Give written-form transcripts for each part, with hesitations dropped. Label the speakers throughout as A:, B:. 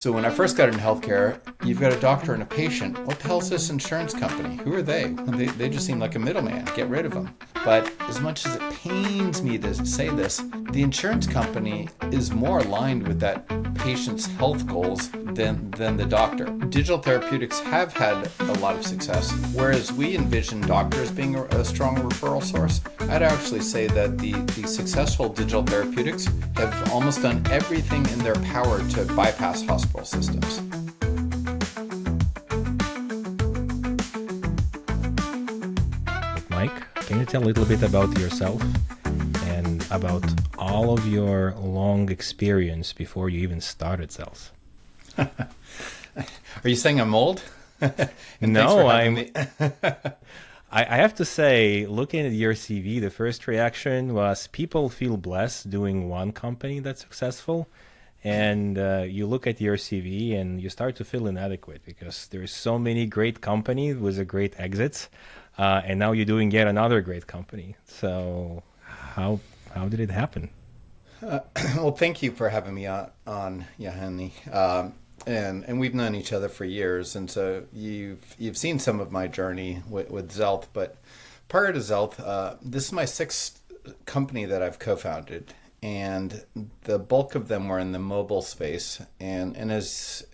A: So when I first got into healthcare, you've got a doctor and a patient. What the hell is this insurance company? Who are they? They just seem like a middleman. Get rid of them. But as much as it pains me to say this, the insurance company is more aligned with that patient's health goals than the doctor. Digital therapeutics have had a lot of success, whereas we envision doctors being a strong referral source. I'd actually say that the successful digital therapeutics have almost done everything in their power to bypass hospital systems.
B: Mike, can you tell a little bit about yourself and about all of your long experience before you even started Xealth?
A: Are you saying I'm old?
B: No, I have to say, looking at your CV, the first reaction was people feel blessed doing one company that's successful. And you look at your CV and you start to feel inadequate because there's so many great companies with a great exits. And now you're doing yet another great company. So how did it happen?
A: Well, thank you for having me on Johanny. And we've known each other for years, and so you've seen some of my journey with Xealth. But prior to Xealth, this is my sixth company that I've co-founded, and the bulk of them were in the mobile space. And as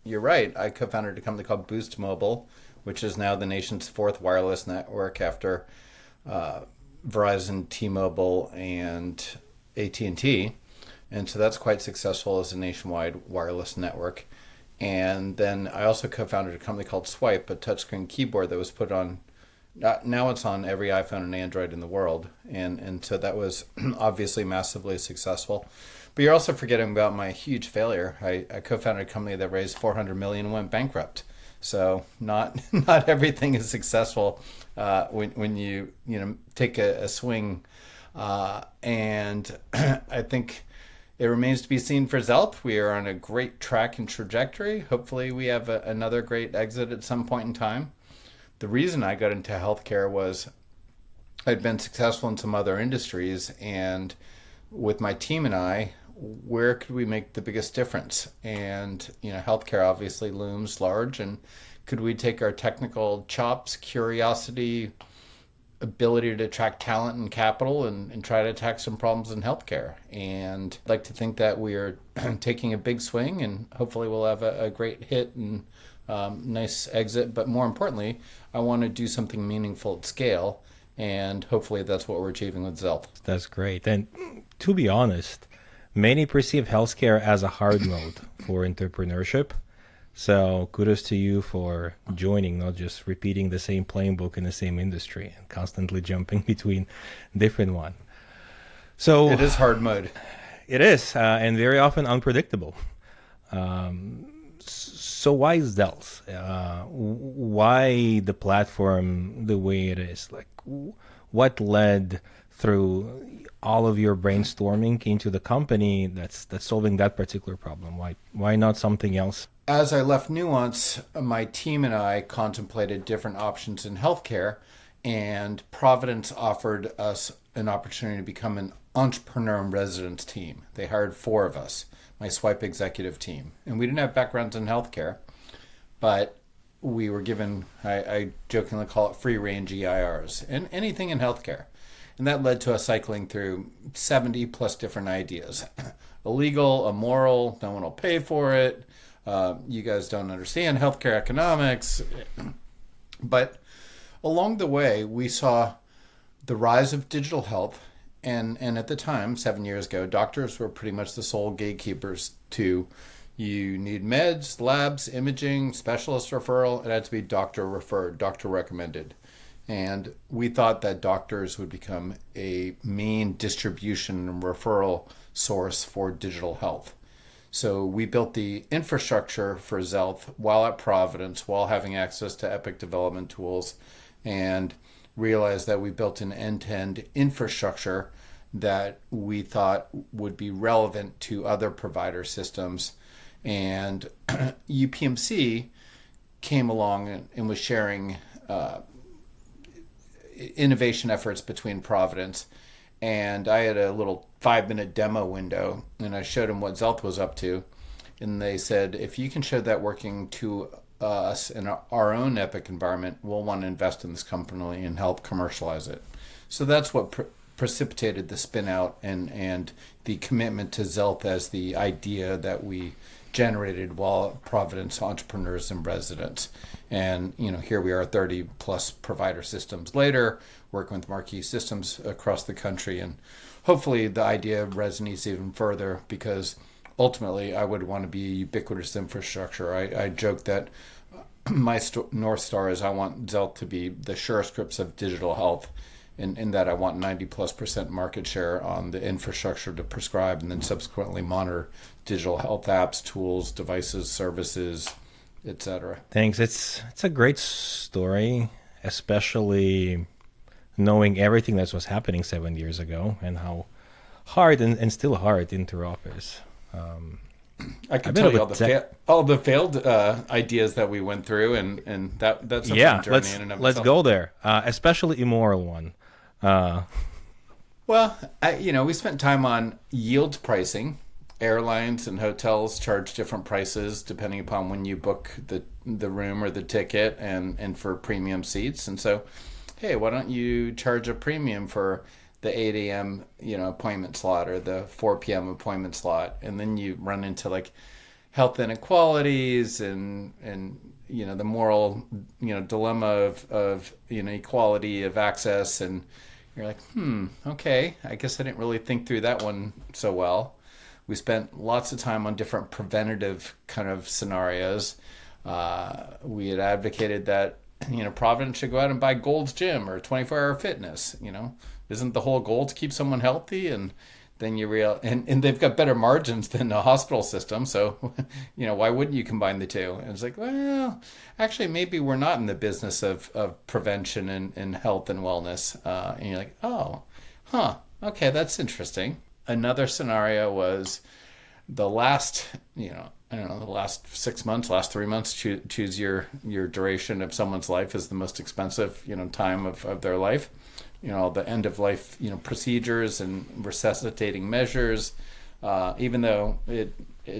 A: you're right, I co-founded a company called Boost Mobile, which is now the nation's fourth wireless network after Verizon, T-Mobile, and AT&T. And so that's quite successful as a nationwide wireless network. And then I also co-founded a company called Swipe, a touchscreen keyboard that was put on, now it's on every iPhone and Android in the world. And so that was obviously massively successful. But you're also forgetting about my huge failure. I co-founded a company that raised $400 million and went bankrupt. So not everything is successful when you take a swing. And I think it remains to be seen for Xealth. We are on a great track and trajectory. Hopefully we have another great exit at some point in time. The reason I got into healthcare was I'd been successful in some other industries, and with my team and I, where could we make the biggest difference? And healthcare obviously looms large, and could we take our technical chops, curiosity, ability to attract talent and capital and try to attack some problems in healthcare? And I'd like to think that we are taking a big swing, and hopefully we'll have a great hit and nice exit. But more importantly, I want to do something meaningful at scale, and hopefully that's what we're achieving with Xealth.
B: That's great. And to be honest, many perceive healthcare as a hard mode for entrepreneurship. So kudos to you for joining, not just repeating the same playbook in the same industry and constantly jumping between different one. So
A: it is hard mode.
B: It is, and very often unpredictable. So why Xealth? Why the platform the way it is? Like, what led through all of your brainstorming into the company that's solving that particular problem? Why not something else?
A: As I left Nuance, my team and I contemplated different options in healthcare, and Providence offered us an opportunity to become an entrepreneur in residence team. They hired 4 of us, my Swipe executive team. And we didn't have backgrounds in healthcare, but we were given, I jokingly call it free range EIRs, and anything in healthcare. And that led to us cycling through 70 plus different ideas. Illegal, immoral, no one will pay for it. You guys don't understand healthcare economics. But along the way, we saw the rise of digital health. And at the time, 7 years ago, doctors were pretty much the sole gatekeepers to, you need meds, labs, imaging, specialist referral. It had to be doctor referred, doctor recommended. And we thought that doctors would become a main distribution and referral source for digital health. So we built the infrastructure for Xealth while at Providence, while having access to Epic development tools, and realized that we built an end-to-end infrastructure that we thought would be relevant to other provider systems. And UPMC came along and was sharing innovation efforts between Providence. And I had a little 5-minute demo window, and I showed him what Xealth was up to. And they said, if you can show that working to us in our own epic environment, we'll want to invest in this company and help commercialize it. So that's what precipitated the spin out and the commitment to Xealth as the idea that we generated while at Providence Entrepreneurs in Residence. And here we are 30 plus provider systems later, working with marquee systems across the country, and hopefully the idea resonates even further, because ultimately I would want to be a ubiquitous infrastructure. I joke that my North Star is I want Xealth to be the Surescripts of digital health, in that I want 90+% market share on the infrastructure to prescribe and then subsequently monitor digital health apps, tools, devices, services, etc.
B: Thanks. It's a great story, especially knowing everything that was happening 7 years ago and how hard and still hard interop is.
A: I can tell you all the failed ideas that we went through, and that's a fun journey in and of
B: let's
A: itself.
B: go there, especially immoral one.
A: Well, we spent time on yield pricing. Airlines and hotels charge different prices depending upon when you book the room or the ticket, and for premium seats. And so, hey, why don't you charge a premium for the 8 a.m. Appointment slot or the 4 p.m. appointment slot? And then you run into like health inequalities and the moral dilemma of equality of access, and you're like, okay, I guess I didn't really think through that one so well. We spent lots of time on different preventative kind of scenarios. We had advocated that Providence should go out and buy Gold's Gym or 24-hour fitness. Isn't the whole goal to keep someone healthy? And then and they've got better margins than the hospital system. So, why wouldn't you combine the two? And it's like, well, actually, maybe we're not in the business of prevention and health and wellness. And you're like, oh, okay, that's interesting. Another scenario was the last, the last 6 months, last 3 months, choose your duration of someone's life is the most expensive, time of their life. The end of life, procedures and resuscitating measures, even though it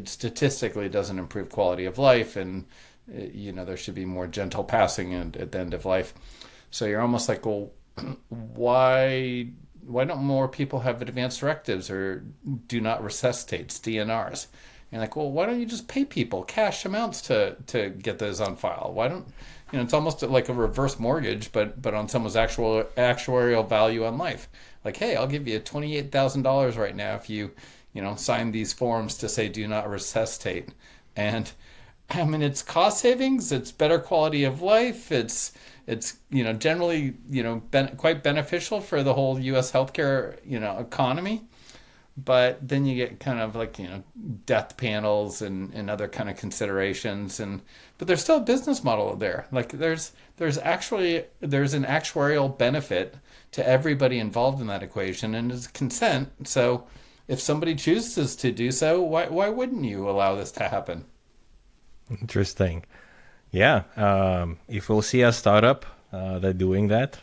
A: statistically doesn't improve quality of life, and there should be more gentle passing at the end of life. So you're almost like, well, why don't more people have advanced directives or do not resuscitates, DNRs? And like, well, why don't you just pay people cash amounts to get those on file? Why don't it's almost like a reverse mortgage, but on someone's actual actuarial value on life. Like, hey, I'll give you $28,000 right now if you sign these forms to say do not resuscitate. And I mean, it's cost savings, it's better quality of life, it's generally quite beneficial for the whole U.S. healthcare economy. But then you get kind of like death panels and other kind of considerations, but there's still a business model there. Like there's an actuarial benefit to everybody involved in that equation, and it's consent. So if somebody chooses to do so, why wouldn't you allow this to happen?
B: Interesting. Yeah. If we'll see a startup that doing that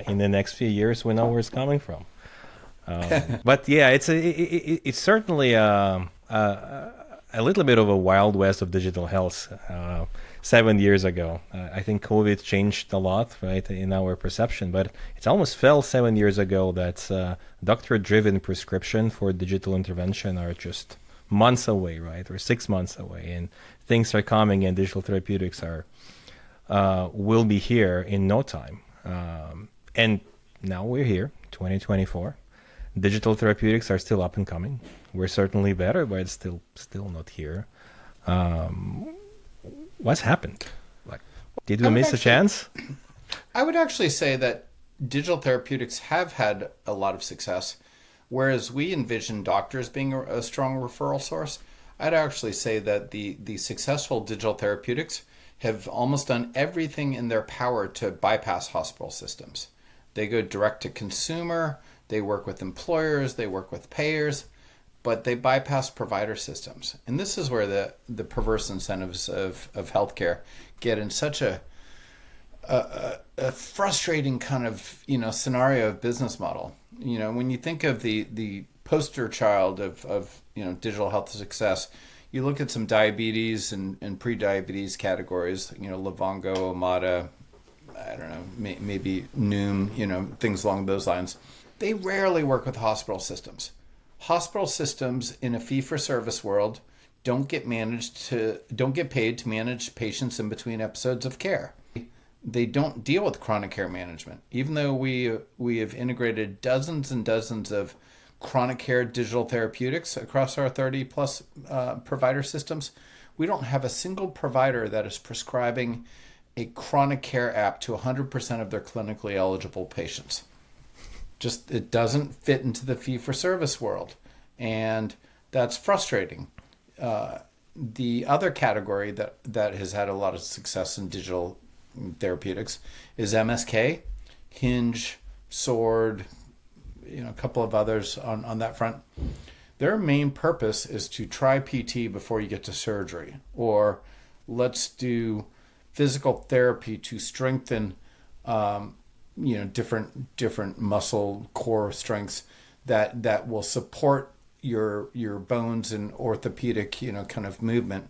B: in the next few years, we know where it's coming from. But yeah, it's certainly a little bit of a wild west of digital health 7 years ago. I think COVID changed a lot, right, in our perception, but it almost felt 7 years ago that doctor-driven prescription for digital intervention are just months away, right, or 6 months away, and things are coming, and digital therapeutics will be here in no time. And now we're here, 2024. Digital therapeutics are still up and coming. We're certainly better, but it's still not here. What's happened? Like, did we miss a chance?
A: I would actually say that digital therapeutics have had a lot of success, whereas we envision doctors being a strong referral source. I'd actually say that the successful digital therapeutics have almost done everything in their power to bypass hospital systems. They go direct to consumer. They work with employers, they work with payers, but they bypass provider systems. And this is where the perverse incentives of healthcare get in such a frustrating kind of scenario of business model. When you think of the poster child of digital health success, you look at some diabetes and pre-diabetes categories, Livongo, Omada, I don't know, maybe Noom, things along those lines. They rarely work with hospital systems. Hospital systems in a fee-for-service world don't get paid to manage patients in between episodes of care. They don't deal with chronic care management. Even though we have integrated dozens and dozens of chronic care digital therapeutics across our 30 plus provider systems, we don't have a single provider that is prescribing a chronic care app to 100% of their clinically eligible patients. Just, it doesn't fit into the fee-for-service world, and that's frustrating. The other category that has had a lot of success in digital therapeutics is MSK, Hinge, Sword, a couple of others on that front. Their main purpose is to try PT before you get to surgery, or let's do physical therapy to strengthen different muscle core strengths that will support your bones and orthopedic kind of movement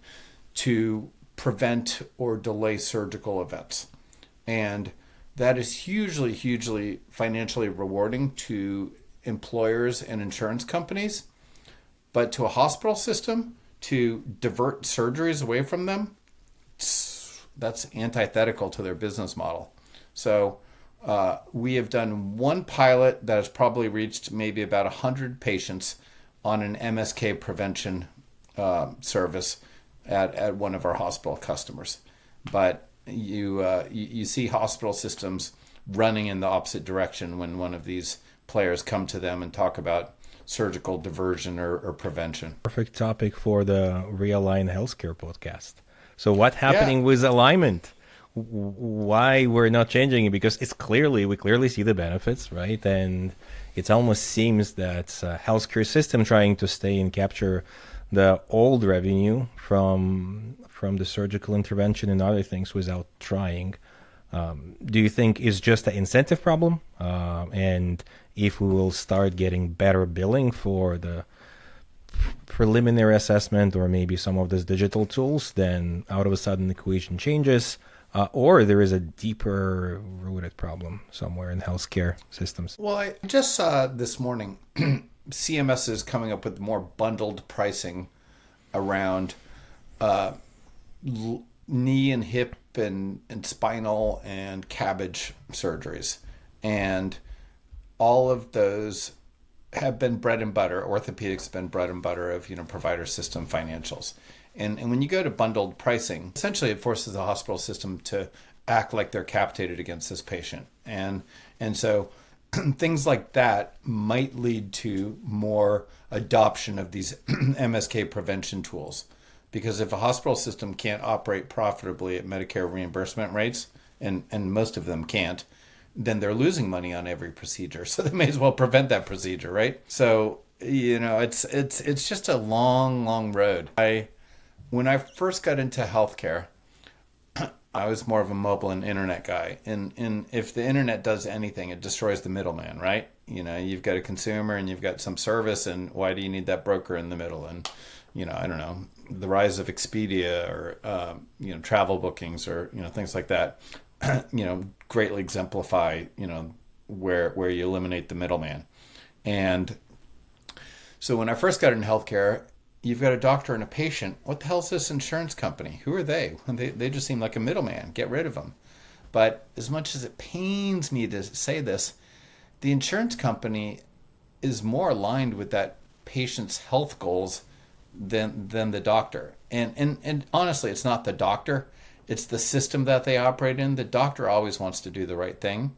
A: to prevent or delay surgical events. And that is hugely financially rewarding to employers and insurance companies, but to a hospital system to divert surgeries away from them, that's antithetical to their business model. So we have done one pilot that has probably reached maybe about 100 patients on an MSK prevention service at one of our hospital customers. But you see hospital systems running in the opposite direction when one of these players come to them and talk about surgical diversion or prevention.
B: Perfect topic for the Realign Healthcare podcast. So what's happening with alignment? Why we're not changing it? Because we clearly see the benefits, right? And it almost seems that healthcare system trying to stay and capture the old revenue from the surgical intervention and other things without trying. Do you think it's just an incentive problem? And if we will start getting better billing for the preliminary assessment or maybe some of those digital tools, then out of a sudden the equation changes, or there is a deeper rooted problem somewhere in healthcare systems?
A: Well, I just saw this morning CMS is coming up with more bundled pricing around knee and hip and spinal and cabbage surgeries. And all of those have been bread and butter. Orthopedics have been bread and butter of provider system financials. And when you go to bundled pricing, essentially it forces the hospital system to act like they're capitated against this patient. And so things like that might lead to more adoption of these MSK prevention tools. Because if a hospital system can't operate profitably at Medicare reimbursement rates, and most of them can't, then they're losing money on every procedure. So they may as well prevent that procedure, right? So, it's just a long road. When I first got into healthcare, I was more of a mobile and internet guy. And if the internet does anything, it destroys the middleman, right? You've got a consumer and you've got some service, and why do you need that broker in the middle? And, I don't know, the rise of Expedia or, travel bookings or, things like that, greatly exemplify, where you eliminate the middleman. And so when I first got into healthcare, you've got a doctor and a patient. What the hell is this insurance company? Who are they? They just seem like a middleman. Get rid of them. But as much as it pains me to say this, the insurance company is more aligned with that patient's health goals than the doctor. And honestly, it's not the doctor. It's the system that they operate in. The doctor always wants to do the right thing,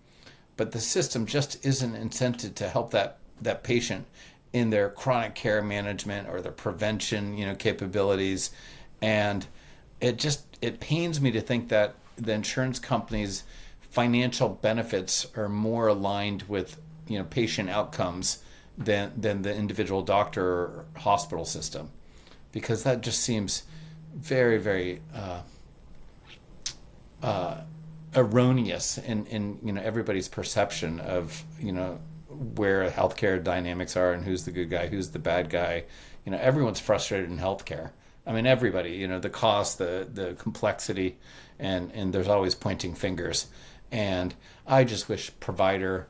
A: but the system just isn't incented to help that patient in their chronic care management or their prevention, capabilities. And it pains me to think that the insurance company's financial benefits are more aligned with, patient outcomes than the individual doctor or hospital system, because that just seems very, very erroneous in everybody's perception of where healthcare dynamics are and who's the good guy, who's the bad guy. Everyone's frustrated in healthcare, I mean, everybody, the cost, the complexity, and there's always pointing fingers. And I just wish provider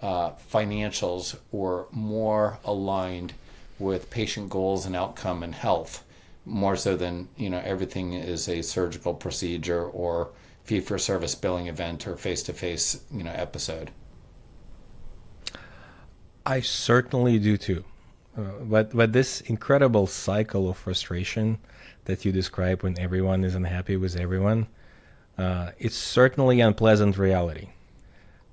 A: financials were more aligned with patient goals and outcome and health, more so than, everything is a surgical procedure or fee-for-service billing event or face-to-face, episode.
B: I certainly do too. But this incredible cycle of frustration that you describe when everyone is unhappy with everyone, it's certainly unpleasant reality.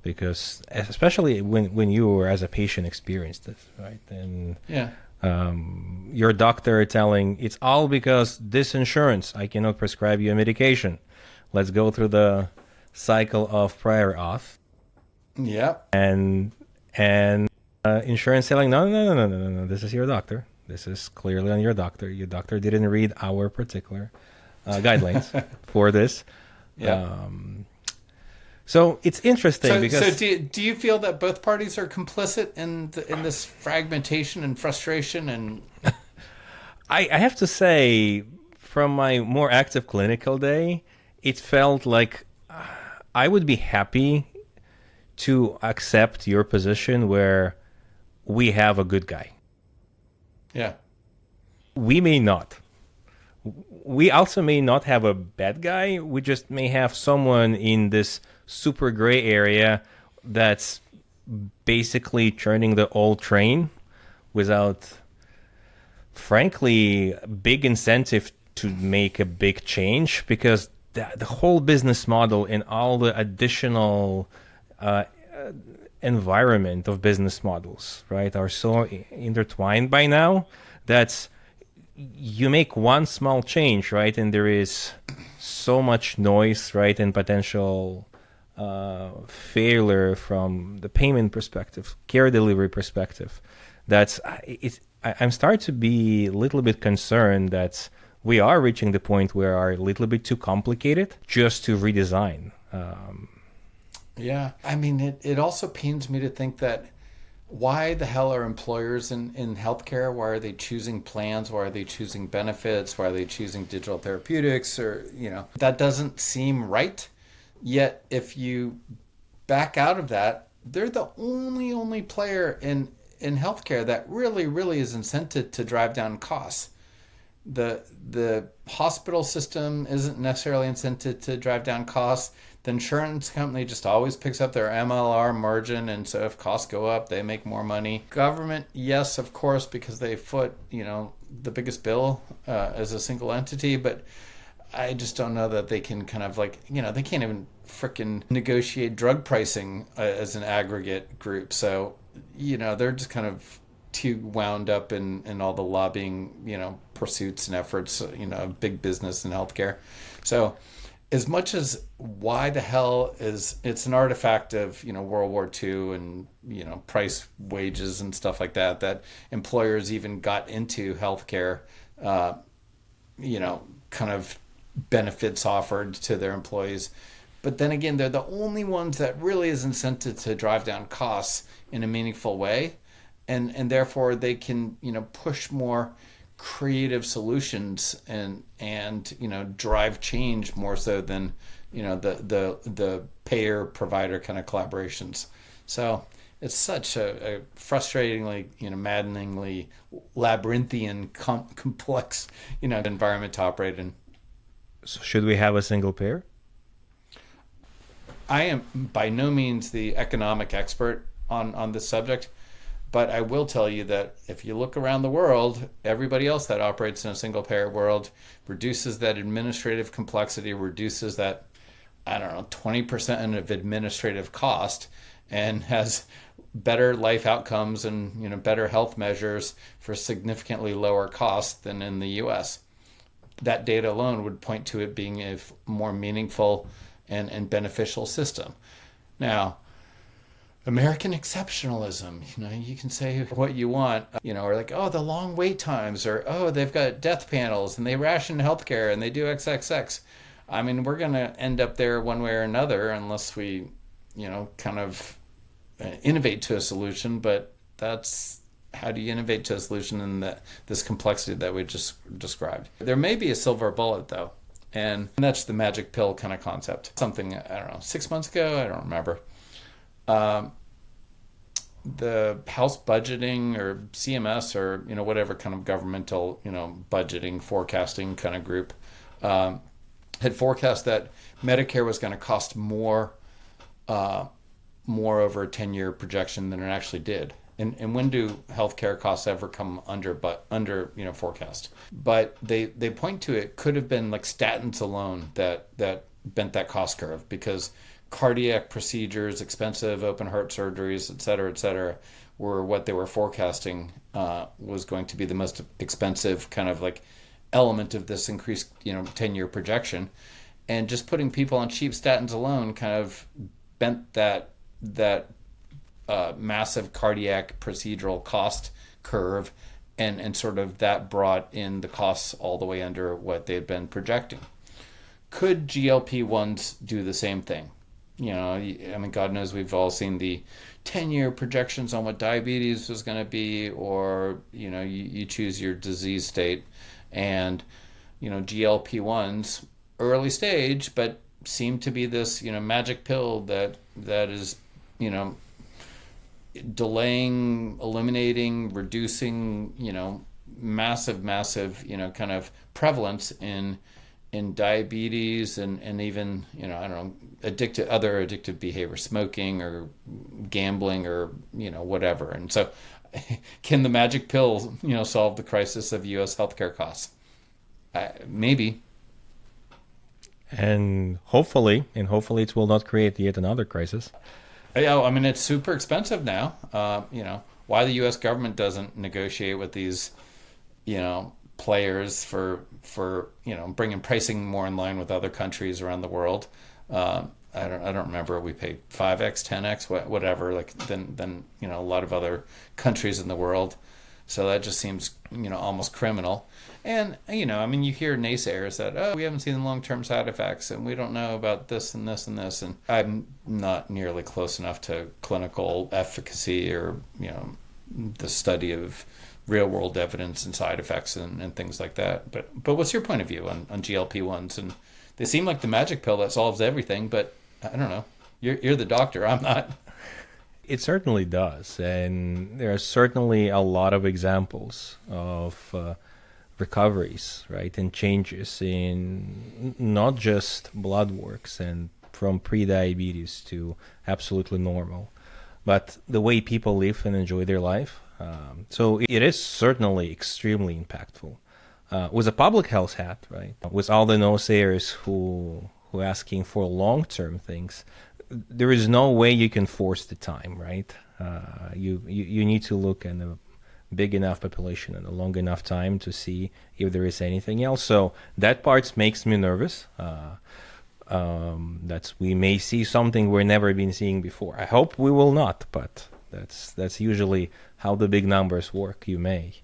B: Because especially when you were as a patient experienced this, right? And
A: yeah.
B: Your doctor telling it's all because this insurance, I cannot prescribe you a medication. Let's go through the cycle of prior auth.
A: Yeah.
B: And insurance telling no, this is your doctor. This is clearly on your doctor. Your doctor didn't read our particular guidelines for this.
A: Yeah.
B: So it's interesting because...
A: So do you feel that both parties are complicit in this fragmentation and frustration? And
B: I have to say, from my more active clinical day, it felt like I would be happy to accept your position where we have a good guy.
A: Yeah.
B: We may not. We also may not have a bad guy. We just may have someone in this super gray area that's basically turning the old train without, frankly, big incentive to make a big change, because the whole business model and all the additional environment of business models, right, are so intertwined by now that you make one small change, right, and there is so much noise, right, and potential failure from the payment perspective, care delivery perspective. I'm starting to be a little bit concerned that we are reaching the point where are a little bit too complicated just to redesign.
A: Yeah, I mean, it also pains me to think that why the hell are employers in healthcare? Why are they choosing plans? Why are they choosing benefits? Why are they choosing digital therapeutics? Or, that doesn't seem right. Yet, if you back out of that, they're the only player in healthcare that really is incented to drive down costs. The hospital system isn't necessarily incented to drive down costs. The insurance company just always picks up their MLR margin, and so if costs go up, they make more money. Government, yes, of course, because they foot, the biggest bill as a single entity, but I just don't know that they can kind of they can't even frickin' negotiate drug pricing as an aggregate group. So, they're just kind of too wound up in all the lobbying, pursuits and efforts, big business in healthcare. So as much as why the hell it's an artifact of, World War II and, price wages and stuff like that employers even got into healthcare, kind of benefits offered to their employees. But then again, they're the only ones that really is incented to drive down costs in a meaningful way. And therefore they can, push more creative solutions and drive change more so than, the payer provider kind of collaborations. So it's such a frustratingly, maddeningly labyrinthian, complex, environment to operate in.
B: So should we have a single payer?
A: I am by no means the economic expert on this subject, but I will tell you that if you look around the world, everybody else that operates in a single payer world reduces that administrative complexity, reduces that, 20% of administrative cost, and has better life outcomes and, better health measures for significantly lower costs than in the U.S. That data alone would point to it being a more meaningful and beneficial system. Now, American exceptionalism, you can say what you want, or like, oh, the long wait times, or, oh, they've got death panels and they ration healthcare and they do XXX. I mean, we're going to end up there one way or another unless we, kind of innovate to a solution, but that's How do you innovate to a solution in this complexity that we just described? There may be a silver bullet, though, and that's the magic pill kind of concept. Something, I don't know, 6 months ago, I don't remember. The House budgeting or CMS or, whatever kind of governmental, budgeting, forecasting kind of group had forecast that Medicare was going to cost more over a 10-year projection than it actually did. And when do healthcare costs ever come under forecast? But they point to it could have been like statins alone that bent that cost curve, because cardiac procedures, expensive open heart surgeries, et cetera, were what they were forecasting was going to be the most expensive kind of like element of this increased 10-year projection. And just putting people on cheap statins alone kind of bent that massive cardiac procedural cost curve, and sort of that brought in the costs all the way under what they had been projecting. Could GLP-1s do the same thing? God knows we've all seen the 10-year projections on what diabetes was going to be, or you choose your disease state, and GLP-1s early stage, but seem to be this magic pill that is delaying, eliminating, reducing, massive, kind of prevalence in diabetes and even, other addictive behavior, smoking or gambling or, whatever. And so can the magic pill, solve the crisis of U.S. healthcare costs? Maybe.
B: And hopefully it will not create yet another crisis.
A: Yeah, it's super expensive now. Why the U.S. government doesn't negotiate with these, players for bringing pricing more in line with other countries around the world. I don't remember. We pay 5x, 10x, whatever, like than a lot of other countries in the world. So that just seems almost criminal. And you hear naysayers that we haven't seen the long-term side effects, and we don't know about this and this and this. And I'm not nearly close enough to clinical efficacy or the study of real-world evidence and side effects and things like that. But what's your point of view on GLP-1s? And they seem like the magic pill that solves everything, but I don't know. You're the doctor. I'm not.
B: It certainly does, and there are certainly a lot of examples of recoveries, right, and changes in not just blood works and from pre-diabetes to absolutely normal, but the way people live and enjoy their life. So it is certainly extremely impactful. With a public health hat, right, with all the naysayers who asking for long-term things, there is no way you can force the time, right? You need to look at a big enough population and a long enough time to see if there is anything else. So that part makes me nervous. That we may see something we've never been seeing before. I hope we will not, but that's usually how the big numbers work. You may,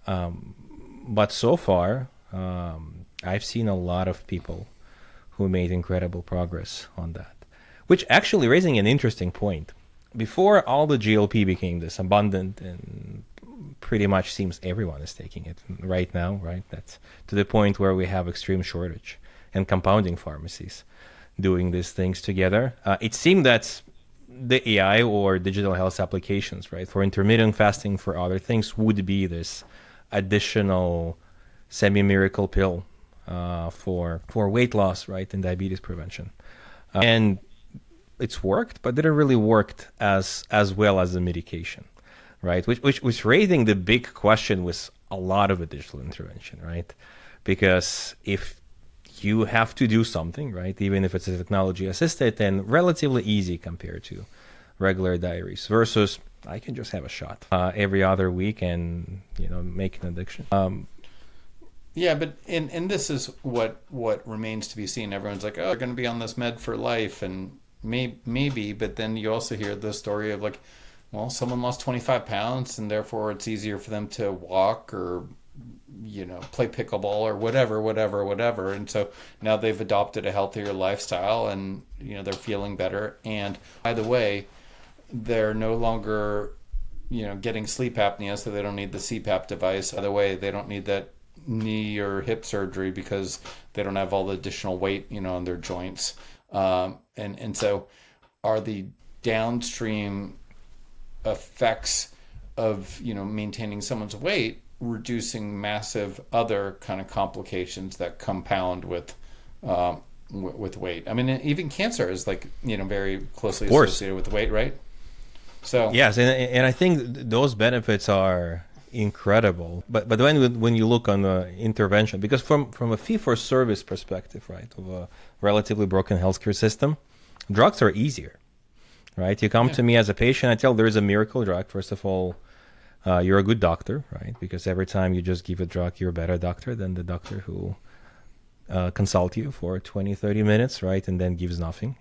B: but so far, I've seen a lot of people who made incredible progress on that. Which actually raising an interesting point. Before all the GLP became this abundant, and pretty much seems everyone is taking it right now, right? That's to the point where we have extreme shortage and compounding pharmacies doing these things together. It seemed that the AI or digital health applications, right, for intermittent fasting, for other things, would be this additional semi-miracle pill for weight loss, right, and diabetes prevention. And it's worked, but didn't really work as well as the medication, right? Which was raising the big question with a lot of a digital intervention, right? Because if you have to do something, right, even if it's a technology assisted and relatively easy compared to regular diaries, versus I can just have a shot every other week and make an addiction.
A: Yeah, but and this is what remains to be seen. Everyone's like, oh, they're going to be on this med for life, and maybe, but then you also hear the story of like, well, someone lost 25 pounds and therefore it's easier for them to walk or, play pickleball or whatever. And so now they've adopted a healthier lifestyle and, they're feeling better. And by the way, they're no longer getting sleep apnea, so they don't need the CPAP device. By the way, they don't need that knee or hip surgery because they don't have all the additional weight, on their joints. And so are the downstream effects of, maintaining someone's weight, reducing massive other kind of complications that compound with weight. I mean, even cancer is very closely associated with weight, right? So
B: yes, and I think those benefits are incredible. But when you look on the intervention, because from a fee-for-service perspective, right, of a relatively broken healthcare system, drugs are easier, right? You come to me as a patient, I tell there is a miracle drug. First of all, you're a good doctor, right? Because every time you just give a drug, you're a better doctor than the doctor who consult you for 20, 30 minutes, right? And then gives nothing.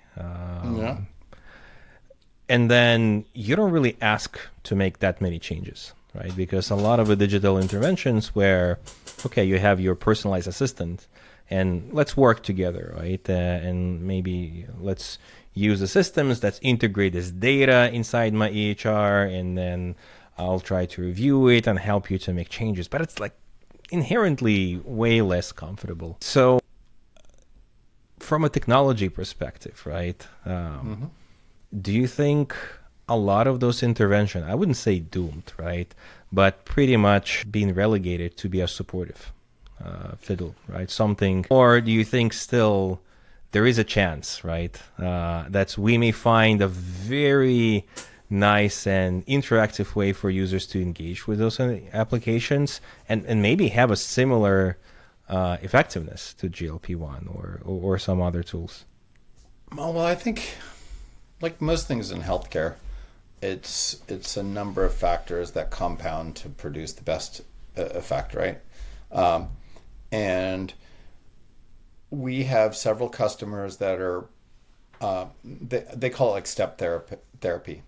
B: And then you don't really ask to make that many changes, right? Because a lot of the digital interventions where, okay, you have your personalized assistant and let's work together, right? And maybe let's use the systems that integrate this data inside my EHR, and then I'll try to review it and help you to make changes. But it's inherently way less comfortable. So from a technology perspective, right? Do you think a lot of those interventions, I wouldn't say doomed, right, but pretty much being relegated to be a supportive fiddle, right? Something, or do you think still there is a chance, right, that we may find a very nice and interactive way for users to engage with those applications and maybe have a similar effectiveness to GLP-1 or some other tools?
A: Well, I think, like most things in healthcare, it's a number of factors that compound to produce the best effect, right? And we have several customers that are they call it step therapy.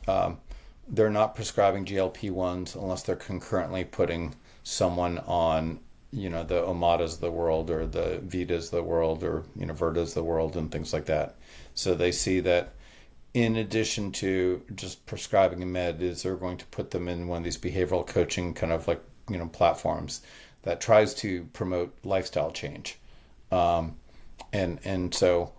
A: They're not prescribing GLP-1s unless they're concurrently putting someone on, the Omadas of the world or the Vitas of the world or, Virtas of the world and things like that. So they see that in addition to just prescribing a med, is they're going to put them in one of these behavioral coaching kind of platforms that tries to promote lifestyle change. And so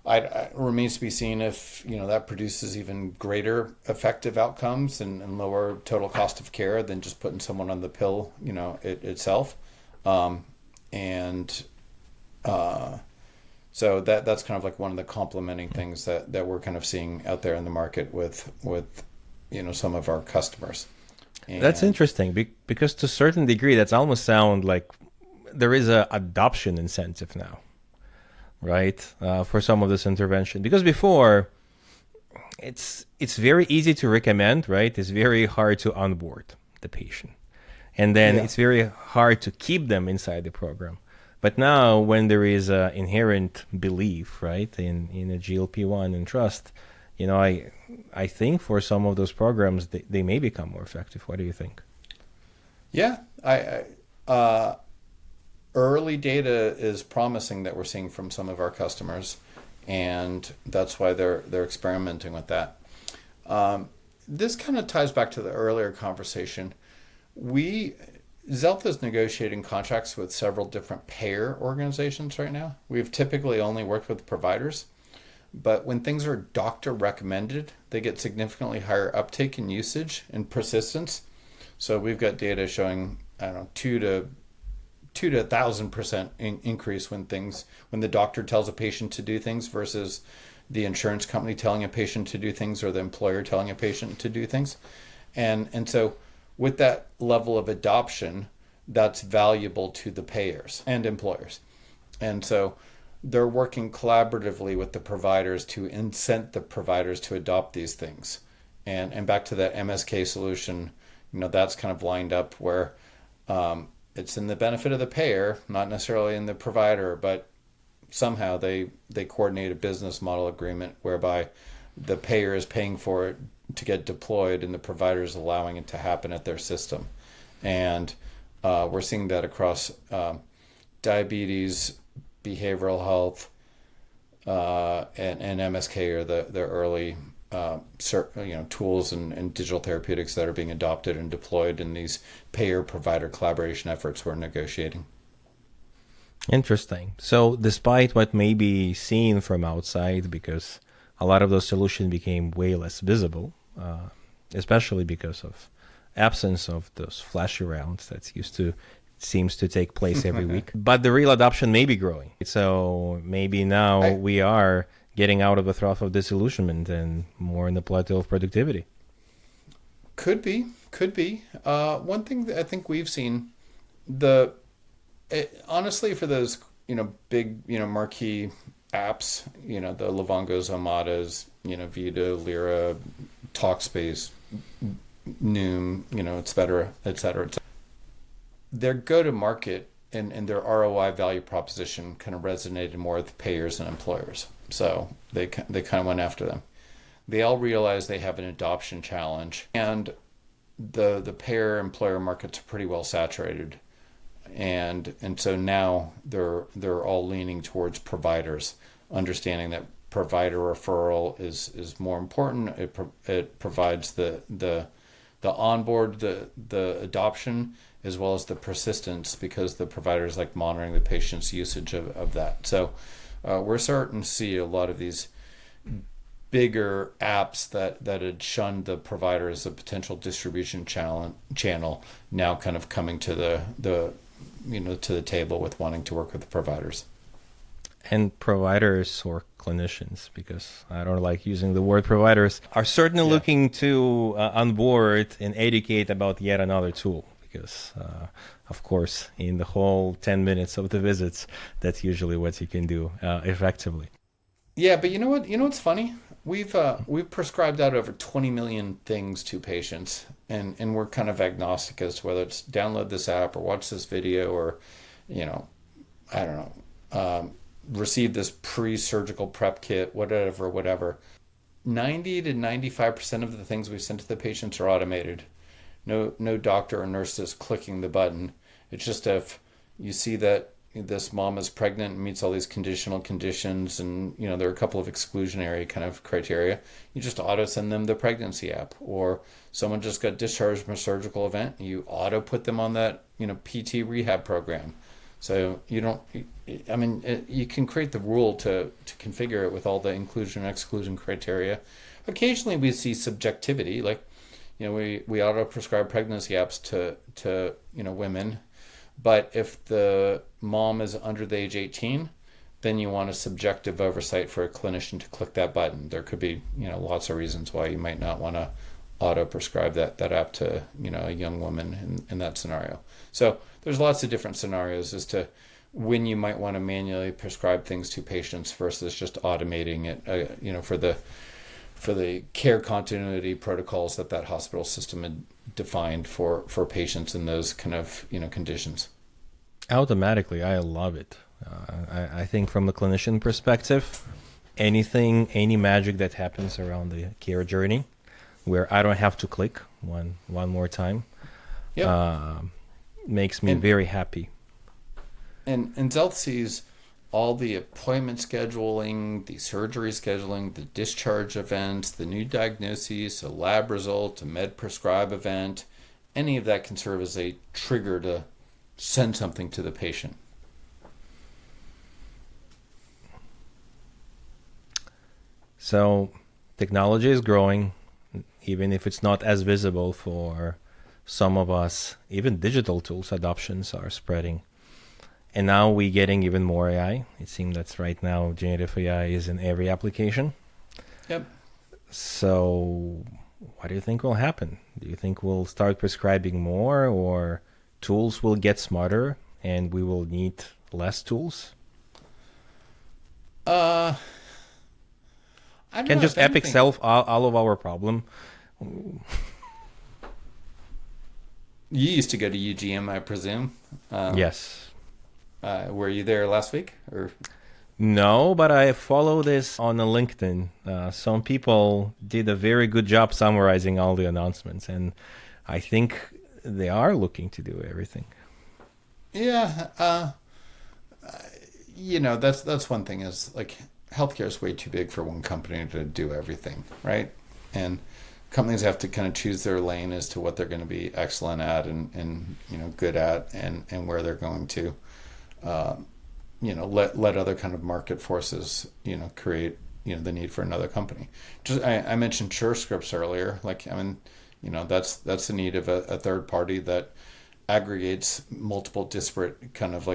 A: it remains to be seen if, that produces even greater effective outcomes and lower total cost of care than just putting someone on the pill, itself. So that's kind of one of the complementing things that we're kind of seeing out there in the market with some of our customers. And
B: that's interesting because to a certain degree, that's almost sound like there is a adoption incentive now, right? For some of this intervention, because before it's very easy to recommend, right? It's very hard to onboard the patient, and then it's very hard to keep them inside the program. But now, when there is an inherent belief, right, in a GLP-1 and trust, I think for some of those programs, they may become more effective. What do you think?
A: Yeah, early data is promising that we're seeing from some of our customers, and that's why they're experimenting with that. This kind of ties back to the earlier conversation. Xealth is negotiating contracts with several different payer organizations right now. We've typically only worked with providers, but when things are doctor recommended, they get significantly higher uptake in usage and persistence. So we've got data showing, 2 to 1,000% increase when the doctor tells a patient to do things versus the insurance company telling a patient to do things or the employer telling a patient to do things. And so with that level of adoption, that's valuable to the payers and employers. And so they're working collaboratively with the providers to incent the providers to adopt these things. And back to that MSK solution, that's kind of lined up where it's in the benefit of the payer, not necessarily in the provider, but somehow they coordinate a business model agreement whereby the payer is paying for it to get deployed and the provider is allowing it to happen at their system. And we're seeing that across diabetes, behavioral health, and MSK are the early tools and digital therapeutics that are being adopted and deployed in these payer-provider collaboration efforts we're negotiating.
B: Interesting. So despite what may be seen from outside, because a lot of those solutions became way less visible, especially because of absence of those flashy rounds that seems to take place every week. But the real adoption may be growing. So maybe now we are getting out of the trough of disillusionment and more in the plateau of productivity.
A: Could be. One thing that I think we've seen, honestly, for those big marquee apps, the Livongos, Amadas, Vita, Lyra, Talkspace, Noom, et cetera, et cetera. Their go-to-market and their ROI value proposition kind of resonated more with payers and employers. So they kind of went after them. They all realize they have an adoption challenge, and the payer employer markets are pretty well saturated, and so now they're all leaning towards providers, understanding that provider referral is more important. It provides the onboard, the adoption, as well as the persistence, because the providers like monitoring the patient's usage of that. So we're starting to see a lot of these bigger apps that had shunned the provider as a potential distribution channel now kind of coming to the table with wanting to work with the providers.
B: And providers or clinicians, because I don't like using the word providers, are certainly looking to onboard and educate about yet another tool. Because, of course, in the whole 10 minutes of the visits, that's usually what you can do effectively.
A: Yeah, but you know what? What's funny? We've prescribed out over 20 million things to patients, and we're kind of agnostic as to whether it's download this app or watch this video or, I don't know, receive this pre-surgical prep kit, whatever. 90 to 95% of the things we send to the patients are automated. No doctor or nurse is clicking the button. It's just if you see that this mom is pregnant and meets all these conditional conditions, and there are a couple of exclusionary kind of criteria, you just auto send them the pregnancy app. Or someone just got discharged from a surgical event, you auto put them on that PT rehab program. So you can create the rule to configure it with all the inclusion and exclusion criteria. Occasionally we see subjectivity, like we auto prescribe pregnancy apps to women, but if the mom is under the age 18, then you want a subjective oversight for a clinician to click that button. There could be lots of reasons why you might not want to auto prescribe that app to a young woman in that scenario. So there's lots of different scenarios as to when you might want to manually prescribe things to patients versus just automating it for the care continuity protocols that hospital system had defined for patients in those kind of conditions.
B: Automatically, I love it. I think from the clinician perspective, any magic that happens around the care journey, where I don't have to click one more time, makes me very happy.
A: And Xealth sees all the appointment scheduling, the surgery scheduling, the discharge events, the new diagnoses, a lab result, a med prescribe event. Any of that can serve as a trigger to send something to the patient.
B: So technology is growing, even if it's not as visible for some of us. Even digital tools adoptions are spreading. And now we're getting even more AI. It seems that right now generative AI is in every application.
A: Yep.
B: So what do you think will happen? Do you think we'll start prescribing more, or tools will get smarter and we will need less tools?
A: I don't
B: Can
A: know
B: just Epic solve all of our problem?
A: You used to go to UGM, I presume.
B: Yes.
A: Were you there last week? Or
B: no, but I follow this on LinkedIn. Some people did a very good job summarizing all the announcements, and I think they are looking to do everything.
A: Yeah, that's one thing is like healthcare is way too big for one company to do everything, right? and companies have to kind of choose their lane as to what they're going to be excellent at and good at, and where they're going to let other kind of market forces create the need for another company. Just I mentioned SureScripts earlier. That's the need of a third party that aggregates multiple disparate kind of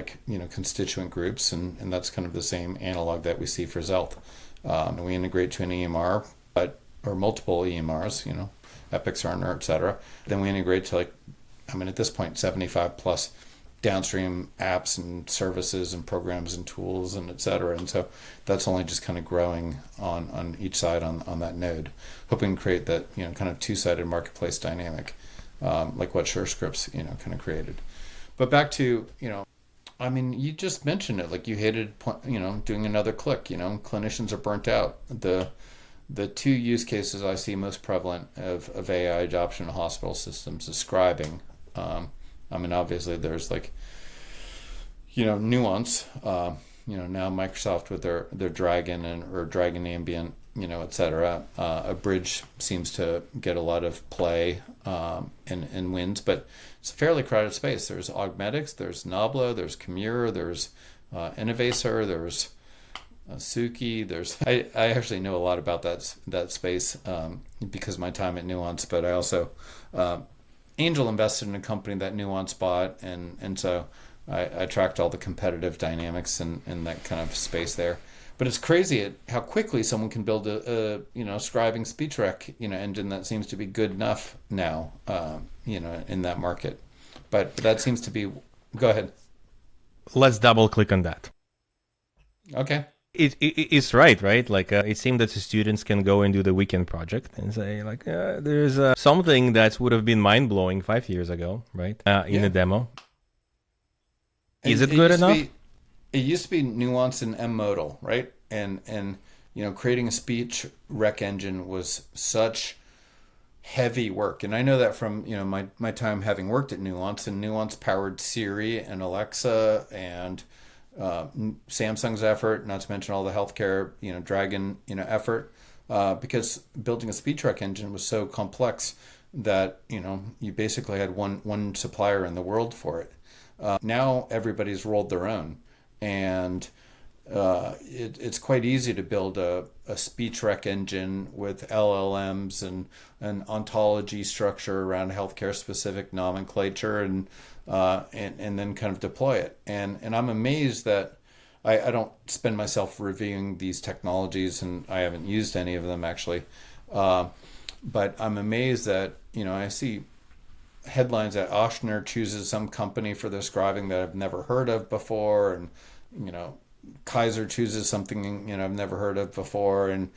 A: constituent groups, and that's kind of the same analog that we see for Xealth. And we integrate to an EMR, or multiple EMRs, Epic, Cerner, etc. Then we integrate to at this point 75 plus downstream apps and services and programs and tools and etc. And so that's only just kind of growing on each side on that node, hoping to create that kind of two-sided marketplace dynamic, like what SureScripts kind of created. But back to you just mentioned it, you hated doing another click. Clinicians are burnt out. The two use cases I see most prevalent of AI adoption in hospital systems is scribing. Obviously there's nuance. Now Microsoft with their Dragon or Dragon Ambient, etc. Abridge seems to get a lot of play and wins, but it's a fairly crowded space. There's Augmetics, there's Nabla, there's Chimera, there's Innovator, there's Suki. I actually know a lot about that space because of my time at Nuance, but I also angel invested in a company that Nuance bought, and so I tracked all the competitive dynamics in that kind of space there. But it's crazy at how quickly someone can build a scribing speech rec engine that seems to be good enough now in that market. But that seems to be. Go ahead.
B: Let's double click on that.
A: Okay.
B: It's right? It seemed that the students can go and do the weekend project and say there's something that would have been mind blowing 5 years ago, right? In a demo. Is it good enough?
A: It used to be Nuance and M-Modal, right? And creating a speech rec engine was such heavy work, and I know that from my time having worked at Nuance, and Nuance powered Siri and Alexa and Samsung's effort, not to mention all the healthcare Dragon effort, because building a speech rec engine was so complex that you basically had one supplier in the world for it. Now everybody's rolled their own, and it's quite easy to build a speech rec engine with LLMs and an ontology structure around healthcare specific nomenclature, and then kind of deploy it. And I'm amazed that I don't spend myself reviewing these technologies, and I haven't used any of them actually. But I'm amazed that I see headlines that Ochsner chooses some company for their scribing that I've never heard of before, and Kaiser chooses something I've never heard of before, and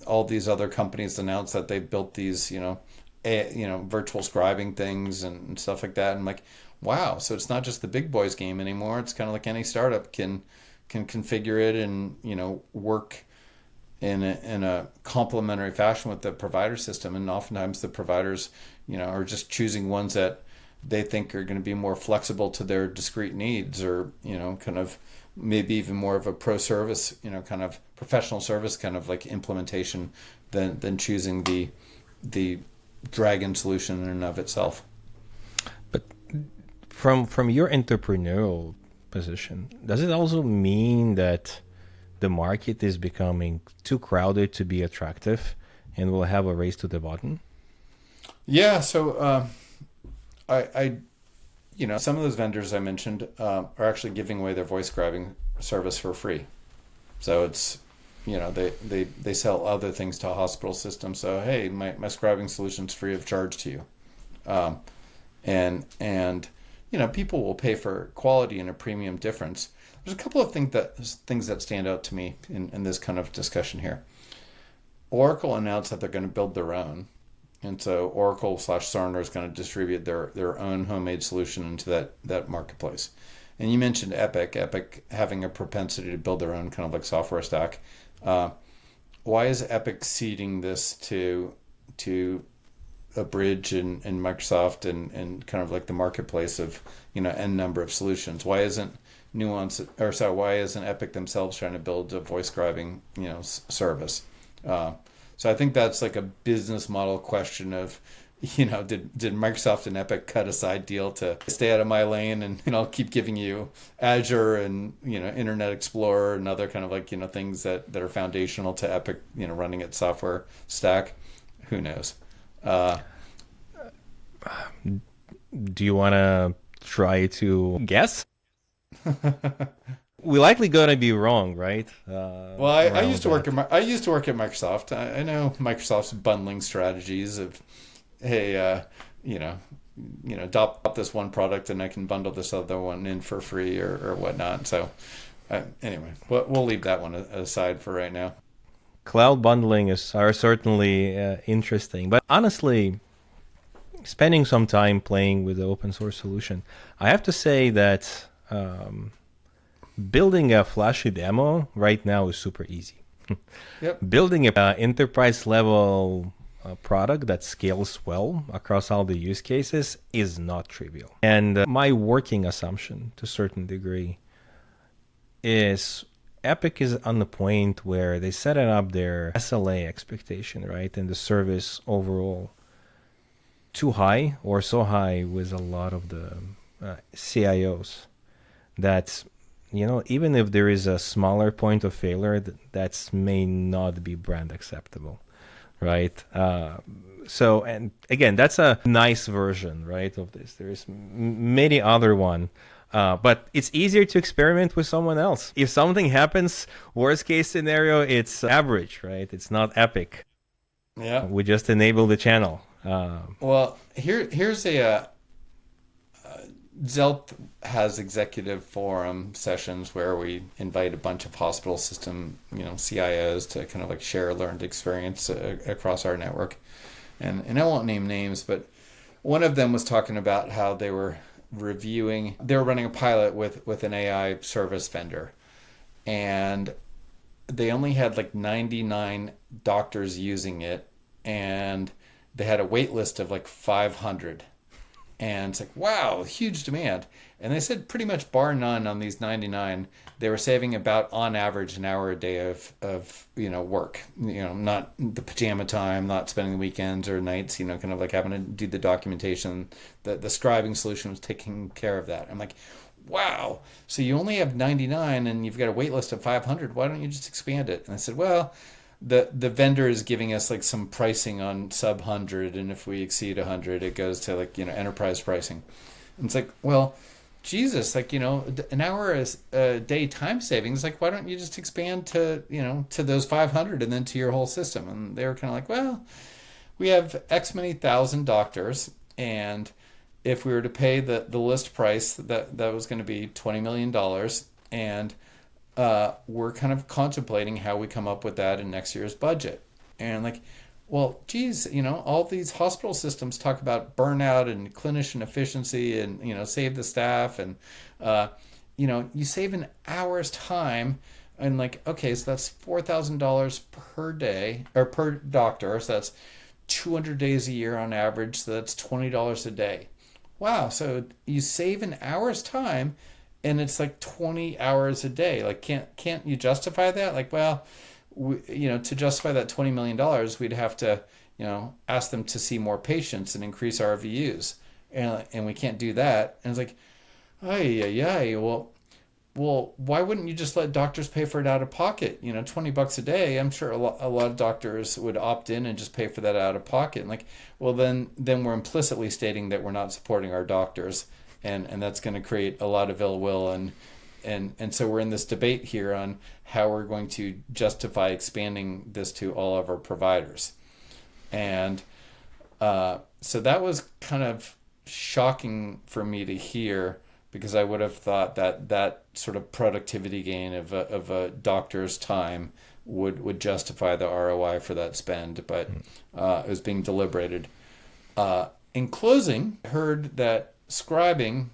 A: all these other companies announce that they've built these virtual scribing things and stuff like that. And I'm like, wow, so it's not just the big boys game anymore. It's kind of like any startup can configure it and work in a complementary fashion with the provider system. And oftentimes the providers are just choosing ones that they think are going to be more flexible to their discrete needs, or kind of maybe even more of a pro service kind of professional service kind of implementation than choosing the Dragon solution in and of itself.
B: But from your entrepreneurial position, does it also mean that the market is becoming too crowded to be attractive and we'll have a race to the bottom?
A: Yeah, so I some of those vendors I mentioned are actually giving away their voice scribing service for free. So it's they sell other things to a hospital system. So hey, my scribing solution's free of charge to you, and people will pay for quality and a premium difference. There's a couple of things that stand out to me in this kind of discussion here. Oracle announced that they're going to build their own. And so Oracle/Cerner is going to distribute their own homemade solution into that marketplace. And you mentioned Epic having a propensity to build their own kind of software stack. Why is Epic ceding this to Abridge and Microsoft and kind of the marketplace of n number of solutions? Why isn't why isn't Epic themselves trying to build a voice scribing service? So I think that's like a business model question of, did Microsoft and Epic cut a side deal to stay out of my lane, and I'll keep giving you Azure and Internet Explorer and other kind of like things that are foundational to Epic running its software stack. Who knows?
B: Do you want to try to guess? We're likely going to be wrong, right?
A: Well, I used to work at Microsoft. I know Microsoft's bundling strategies of, hey, adopt this one product and I can bundle this other one in for free or whatnot. So anyway, we'll leave that one aside for right now.
B: Cloud bundling are certainly interesting, but honestly, spending some time playing with the open source solution, I have to say that building a flashy demo right now is super easy.
A: Yep.
B: Building an enterprise level product that scales well across all the use cases is not trivial. And my working assumption to a certain degree is Epic is on the point where they set up their SLA expectation, right? And the service overall too high or so high with a lot of the CIOs that, even if there is a smaller point of failure, that may not be brand acceptable. Right. So, and again, that's a nice version, right, of this. There's many other one, but it's easier to experiment with someone else. If something happens, worst case scenario, it's average, right? It's not epic.
A: Yeah.
B: We just enable the channel.
A: Well, here's a Xealth has executive forum sessions where we invite a bunch of hospital system, CIOs to kind of like share learned experience across our network. And I won't name names, but one of them was talking about how they were running a pilot with an AI service vendor. And they only had like 99 doctors using it, and they had a wait list of like 500. And it's like, wow, huge demand. And they said pretty much bar none on these 99, they were saving about on average an hour a day of work. Not the pajama time, not spending the weekends or nights, kind of like having to do the documentation. The scribing solution was taking care of that. I'm like, wow. So you only have 99 and you've got a wait list of 500. Why don't you just expand it? And I said, well, the vendor is giving us like some pricing on sub 100, and if we exceed 100 it goes to like enterprise pricing. And it's like, well, Jesus, like an hour a day time savings, like why don't you just expand to to those 500 and then to your whole system? And they were kind of like, well, we have X many thousand doctors, and if we were to pay the list price, that was going to be $20 million, and we're kind of contemplating how we come up with that in next year's budget. And like, well, geez, all these hospital systems talk about burnout and clinician efficiency and, save the staff. And, you save an hour's time, and like, okay, so that's $4,000 per day or per doctor. So that's 200 days a year on average. So that's $20 a day. Wow. So you save an hour's time, and it's like 20 hours a day. Like, can't you justify that? Like, well, to justify that $20 million, we'd have to, ask them to see more patients and increase our RVUs. And we can't do that. And it's like, well, why wouldn't you just let doctors pay for it out of pocket? $20 a day. I'm sure a lot of doctors would opt in and just pay for that out of pocket. And like, well, then we're implicitly stating that we're not supporting our doctors. And that's going to create a lot of ill will, and so we're in this debate here on how we're going to justify expanding this to all of our providers. And so that was kind of shocking for me to hear, because I would have thought that sort of productivity gain of a doctor's time would justify the ROI for that spend, but it was being deliberated. In closing, I heard that scribing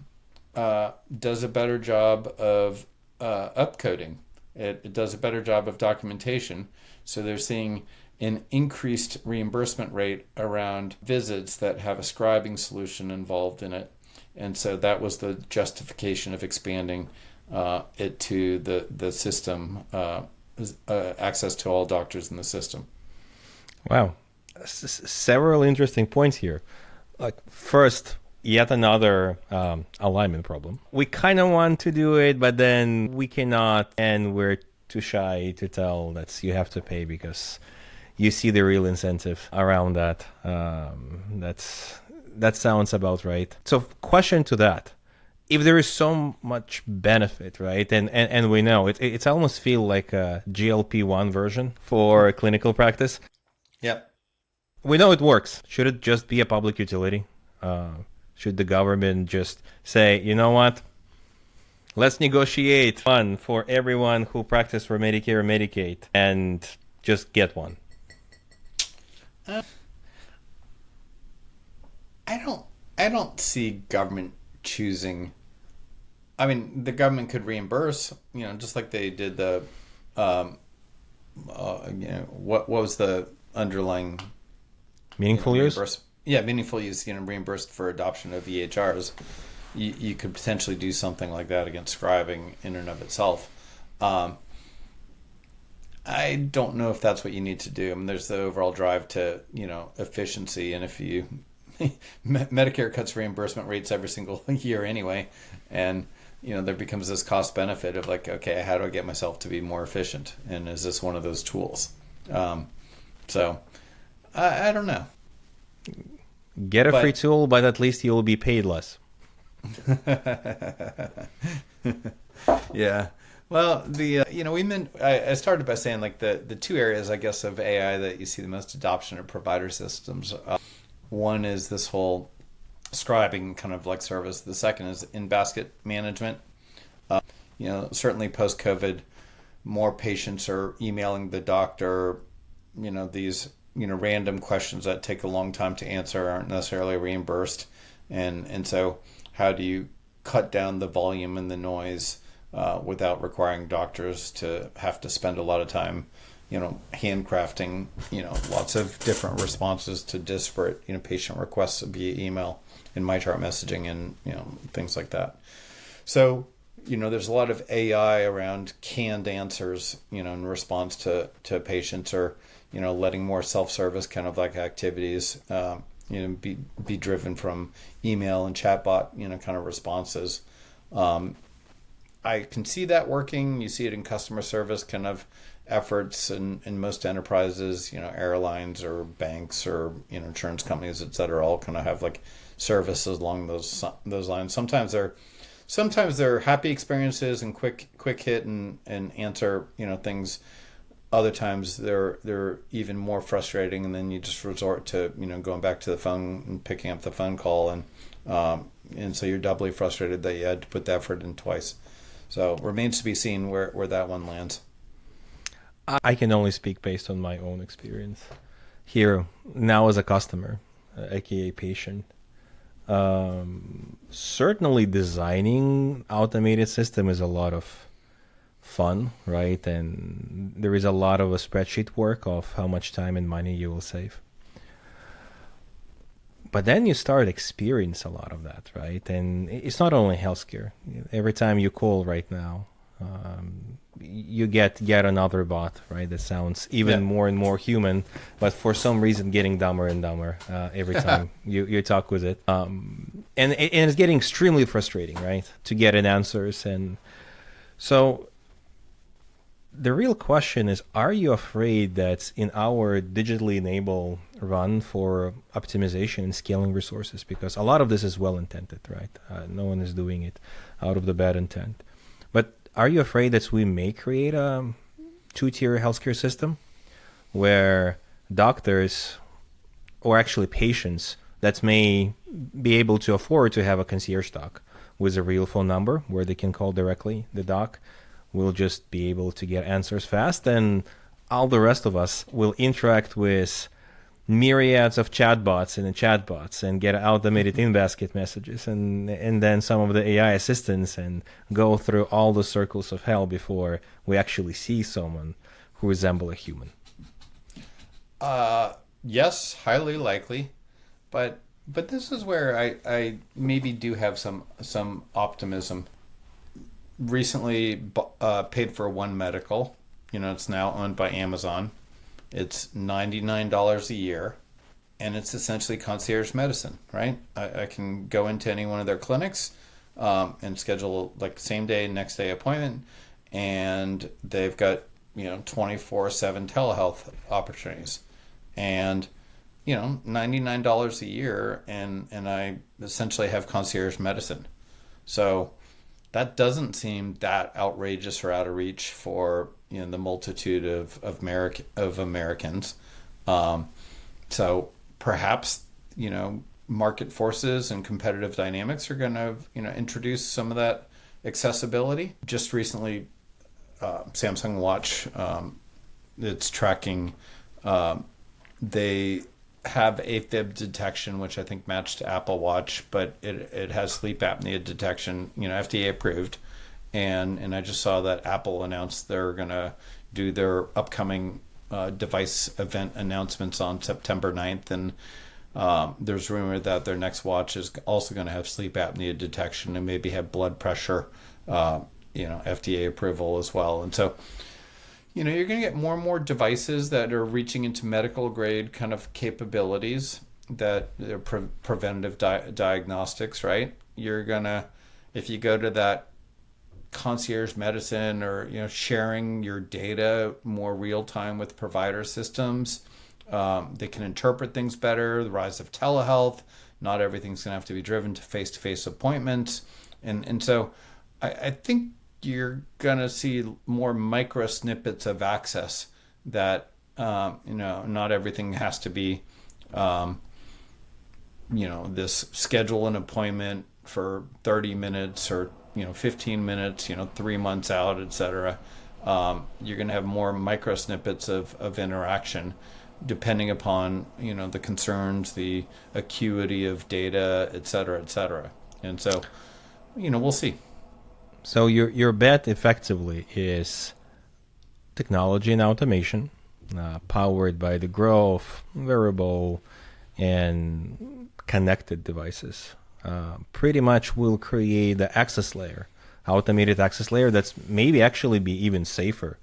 A: does a better job of upcoding. It does a better job of documentation. So they're seeing an increased reimbursement rate around visits that have a scribing solution involved in it. And so that was the justification of expanding it to the system, access to all doctors in the system.
B: Wow. Several interesting points here. Like, first, yet another alignment problem. We kind of want to do it, but then we cannot, and we're too shy to tell that you have to pay because you see the real incentive around that. That sounds about right. So, question to that: if there is so much benefit, right, and we know it's almost feel like a GLP-1 version for clinical practice.
A: Yep.
B: We know it works. Should it just be a public utility? Should the government just say, you know what? Let's negotiate one for everyone who practices for Medicare or Medicaid and just get one.
A: I don't see government choosing. I mean, the government could reimburse, just like they did the, what was the underlying
B: meaningful use?
A: Yeah, meaningful use. Reimbursed for adoption of EHRs. You could potentially do something like that against scribing in and of itself. I don't know if that's what you need to do. I mean, there's the overall drive to efficiency, and if you Medicare cuts reimbursement rates every single year anyway, and there becomes this cost benefit of like, okay, how do I get myself to be more efficient, and is this one of those tools? So I don't know.
B: Get a free tool, but at least you'll be paid less.
A: Yeah. Well, I started by saying like the two areas, I guess, of AI that you see the most adoption of provider systems. One is this whole scribing kind of like service. The second is in-basket management. Certainly post-COVID, more patients are emailing the doctor, these random questions that take a long time to answer aren't necessarily reimbursed, and so how do you cut down the volume and the noise without requiring doctors to have to spend a lot of time handcrafting lots of different responses to disparate patient requests via email and MyChart messaging and things like that. So there's a lot of AI around canned answers in response to patients, or letting more self-service kind of like activities be driven from email and chatbot kind of responses. I can see that working. You see it in customer service kind of efforts in most enterprises, airlines or banks or insurance companies, et cetera, all kind of have like services along those lines. Sometimes they're happy experiences and quick hit and answer things. Other times they're even more frustrating, and then you just resort to going back to the phone and picking up the phone call, and so you're doubly frustrated that you had to put the effort in twice. So remains to be seen where that one lands.
B: I can only speak based on my own experience here now as a customer, aka patient. Certainly designing automated system is a lot of fun, right? And there is a lot of a spreadsheet work of how much time and money you will save. But then you start experience a lot of that, right? And it's not only healthcare. Every time you call right now, you get yet another bot, right? That sounds even more and more human, but for some reason getting dumber and dumber every time you talk with it. And it's getting extremely frustrating, right? To get an answers. And so the real question is, are you afraid that in our digitally enabled run for optimization and scaling resources, because a lot of this is well-intended, right? No one is doing it out of the bad intent. But are you afraid that we may create a two-tier healthcare system where doctors, or actually patients that may be able to afford to have a concierge doc with a real phone number where they can call directly the doc, will just be able to get answers fast, and all the rest of us will interact with myriads of chatbots and chatbots and get automated in-basket messages and then some of the AI assistants and go through all the circles of hell before we actually see someone who resembles a human.
A: Yes, highly likely, but this is where I maybe do have some optimism. Recently paid for One Medical. It's now owned by Amazon. It's $99 a year, and it's essentially concierge medicine, right? I can go into any one of their clinics and schedule like same day, next day appointment, and they've got 24/7 telehealth opportunities, and $99 a year, and I essentially have concierge medicine. So that doesn't seem that outrageous or out of reach for the multitude of Americans. So perhaps market forces and competitive dynamics are going to introduce some of that accessibility. Just recently, Samsung Watch, it's tracking. They have AFib detection, which I think matched Apple Watch, but it has sleep apnea detection, FDA approved. And I just saw that Apple announced they're going to do their upcoming device event announcements on September 9th. And there's rumor that their next watch is also going to have sleep apnea detection and maybe have blood pressure, FDA approval as well. And so, you're going to get more and more devices that are reaching into medical grade kind of capabilities that are preventative diagnostics, right? You're going to, if you go to that concierge medicine or, sharing your data more real time with provider systems, they can interpret things better, the rise of telehealth, not everything's going to have to be driven to face-to-face appointments. And so I think you're going to see more micro snippets of access that, not everything has to be, this schedule an appointment for 30 minutes or, 15 minutes, 3 months out, etc. You're going to have more micro snippets of interaction depending upon, the concerns, the acuity of data, etc., etc. And so, we'll see.
B: So your bet effectively is technology and automation, powered by the growth, wearable, and connected devices. Pretty much will create the access layer, automated access layer that's maybe actually be even safer.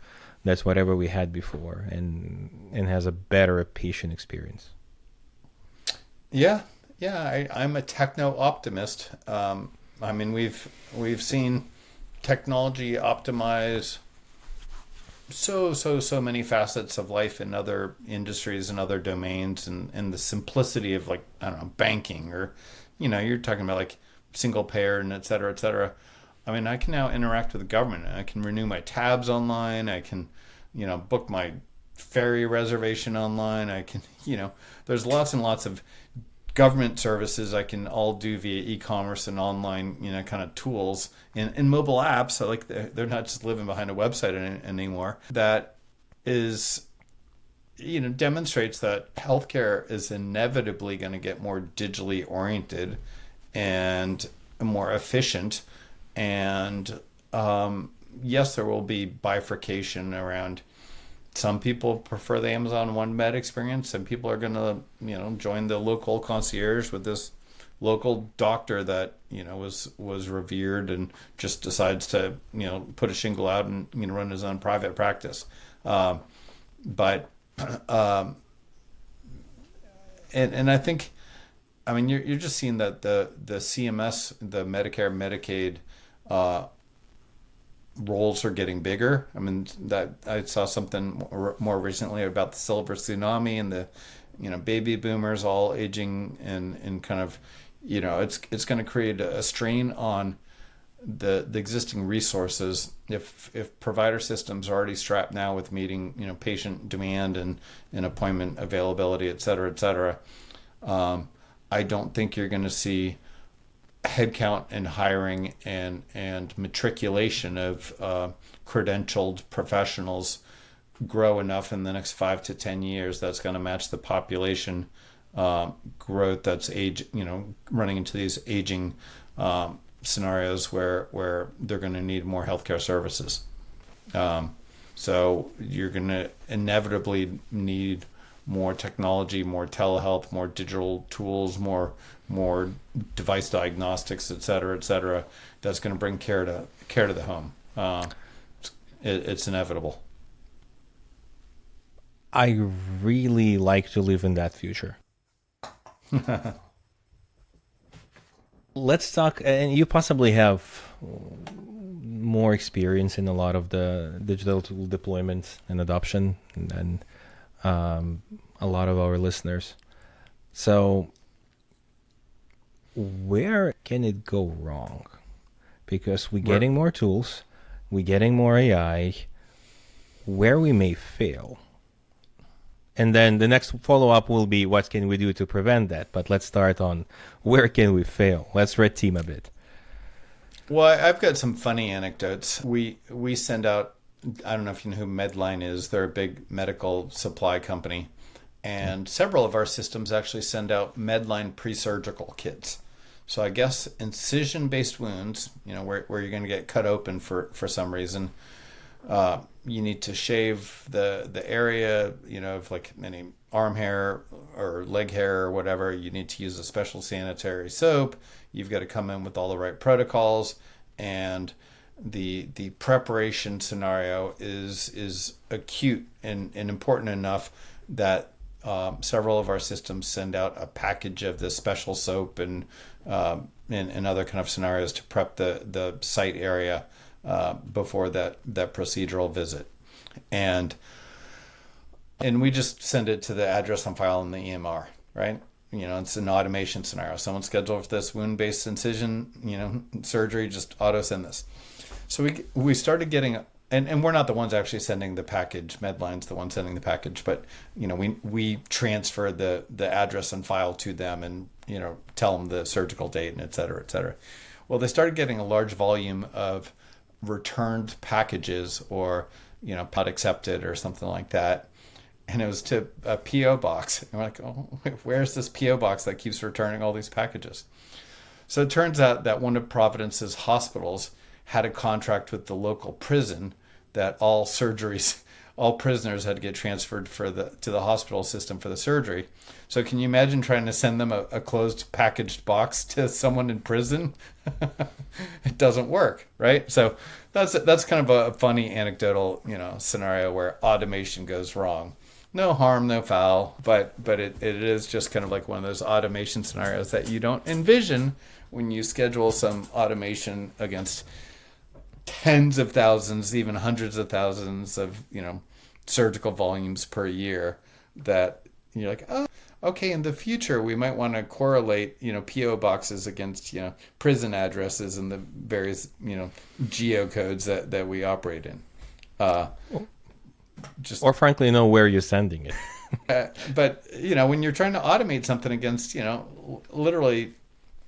B: That's whatever we had before, and has a better patient experience.
A: Yeah, I'm a techno optimist. We've seen technology optimize so many facets of life in other industries and other domains, and the simplicity of, like, I don't know, banking, or you're talking about like single payer and et cetera, et cetera. I can now interact with the government. I can renew my tabs online. I can book my ferry reservation online. I can there's lots and lots of government services I can all do via e-commerce and online, kind of tools and mobile apps. So like they're not just living behind a website anymore. That is, demonstrates that healthcare is inevitably going to get more digitally oriented and more efficient. And yes, there will be bifurcation around. Some people prefer the Amazon One Med experience. Some people are going to, join the local concierge with this local doctor that, was revered and just decides to, put a shingle out and, run his own private practice. But I think, you're just seeing that the CMS, the Medicare, Medicaid, roles are getting bigger. That I saw something more recently about the silver tsunami and the baby boomers all aging, and kind of it's going to create a strain on the existing resources if provider systems are already strapped now with meeting patient demand and appointment availability, et cetera, et cetera. I don't think you're going to see headcount and hiring and matriculation of credentialed professionals grow enough in the next 5 to 10 years that's going to match the population growth that's running into these aging scenarios where they're going to need more healthcare services. So you're going to inevitably need more technology, more telehealth, more digital tools, more device diagnostics, et cetera, that's going to bring care to the home. It's inevitable.
B: I really like to live in that future. Let's talk, and you possibly have more experience in a lot of the digital tool deployment and adoption than a lot of our listeners. So where can it go wrong? Because we're getting more tools, we're getting more AI, where we may fail. And then the next follow-up will be, what can we do to prevent that? But let's start on where can we fail? Let's red team a bit.
A: Well, I've got some funny anecdotes. We send out, I don't know if you know who Medline is. They're a big medical supply company. And several of our systems actually send out Medline pre-surgical kits. So I guess incision-based wounds, where you're going to get cut open for some reason, you need to shave the area, of like any arm hair or leg hair or whatever. You need to use a special sanitary soap. You've got to come in with all the right protocols, and the preparation scenario is acute and important enough that several of our systems send out a package of this special soap and other kind of scenarios to prep the site area before that procedural visit. And we just send it to the address on file in the EMR, right? It's an automation scenario. Someone scheduled for this wound-based incision, surgery, just auto send this. So we started getting, and we're not the ones actually sending the package. Medline's the one sending the package, but we transfer the address and file to them, and tell them the surgical date and et cetera, et cetera. Well, they started getting a large volume of returned packages, or not accepted or something like that, and it was to a PO box. And we're like, oh, where's this PO box that keeps returning all these packages? So it turns out that one of Providence's hospitals had a contract with the local prison that all prisoners had to get transferred to the hospital system for the surgery. So can you imagine trying to send them a closed packaged box to someone in prison? It doesn't work, right? So that's kind of a funny anecdotal, scenario where automation goes wrong. No harm, no foul, but it is just kind of like one of those automation scenarios that you don't envision when you schedule some automation against tens of thousands, even hundreds of thousands of, surgical volumes per year, that you're like, oh, okay, in the future we might want to correlate, PO boxes against, prison addresses and the various, geocodes that we operate in.
B: Or frankly, know where you're sending it.
A: But, when you're trying to automate something against, literally,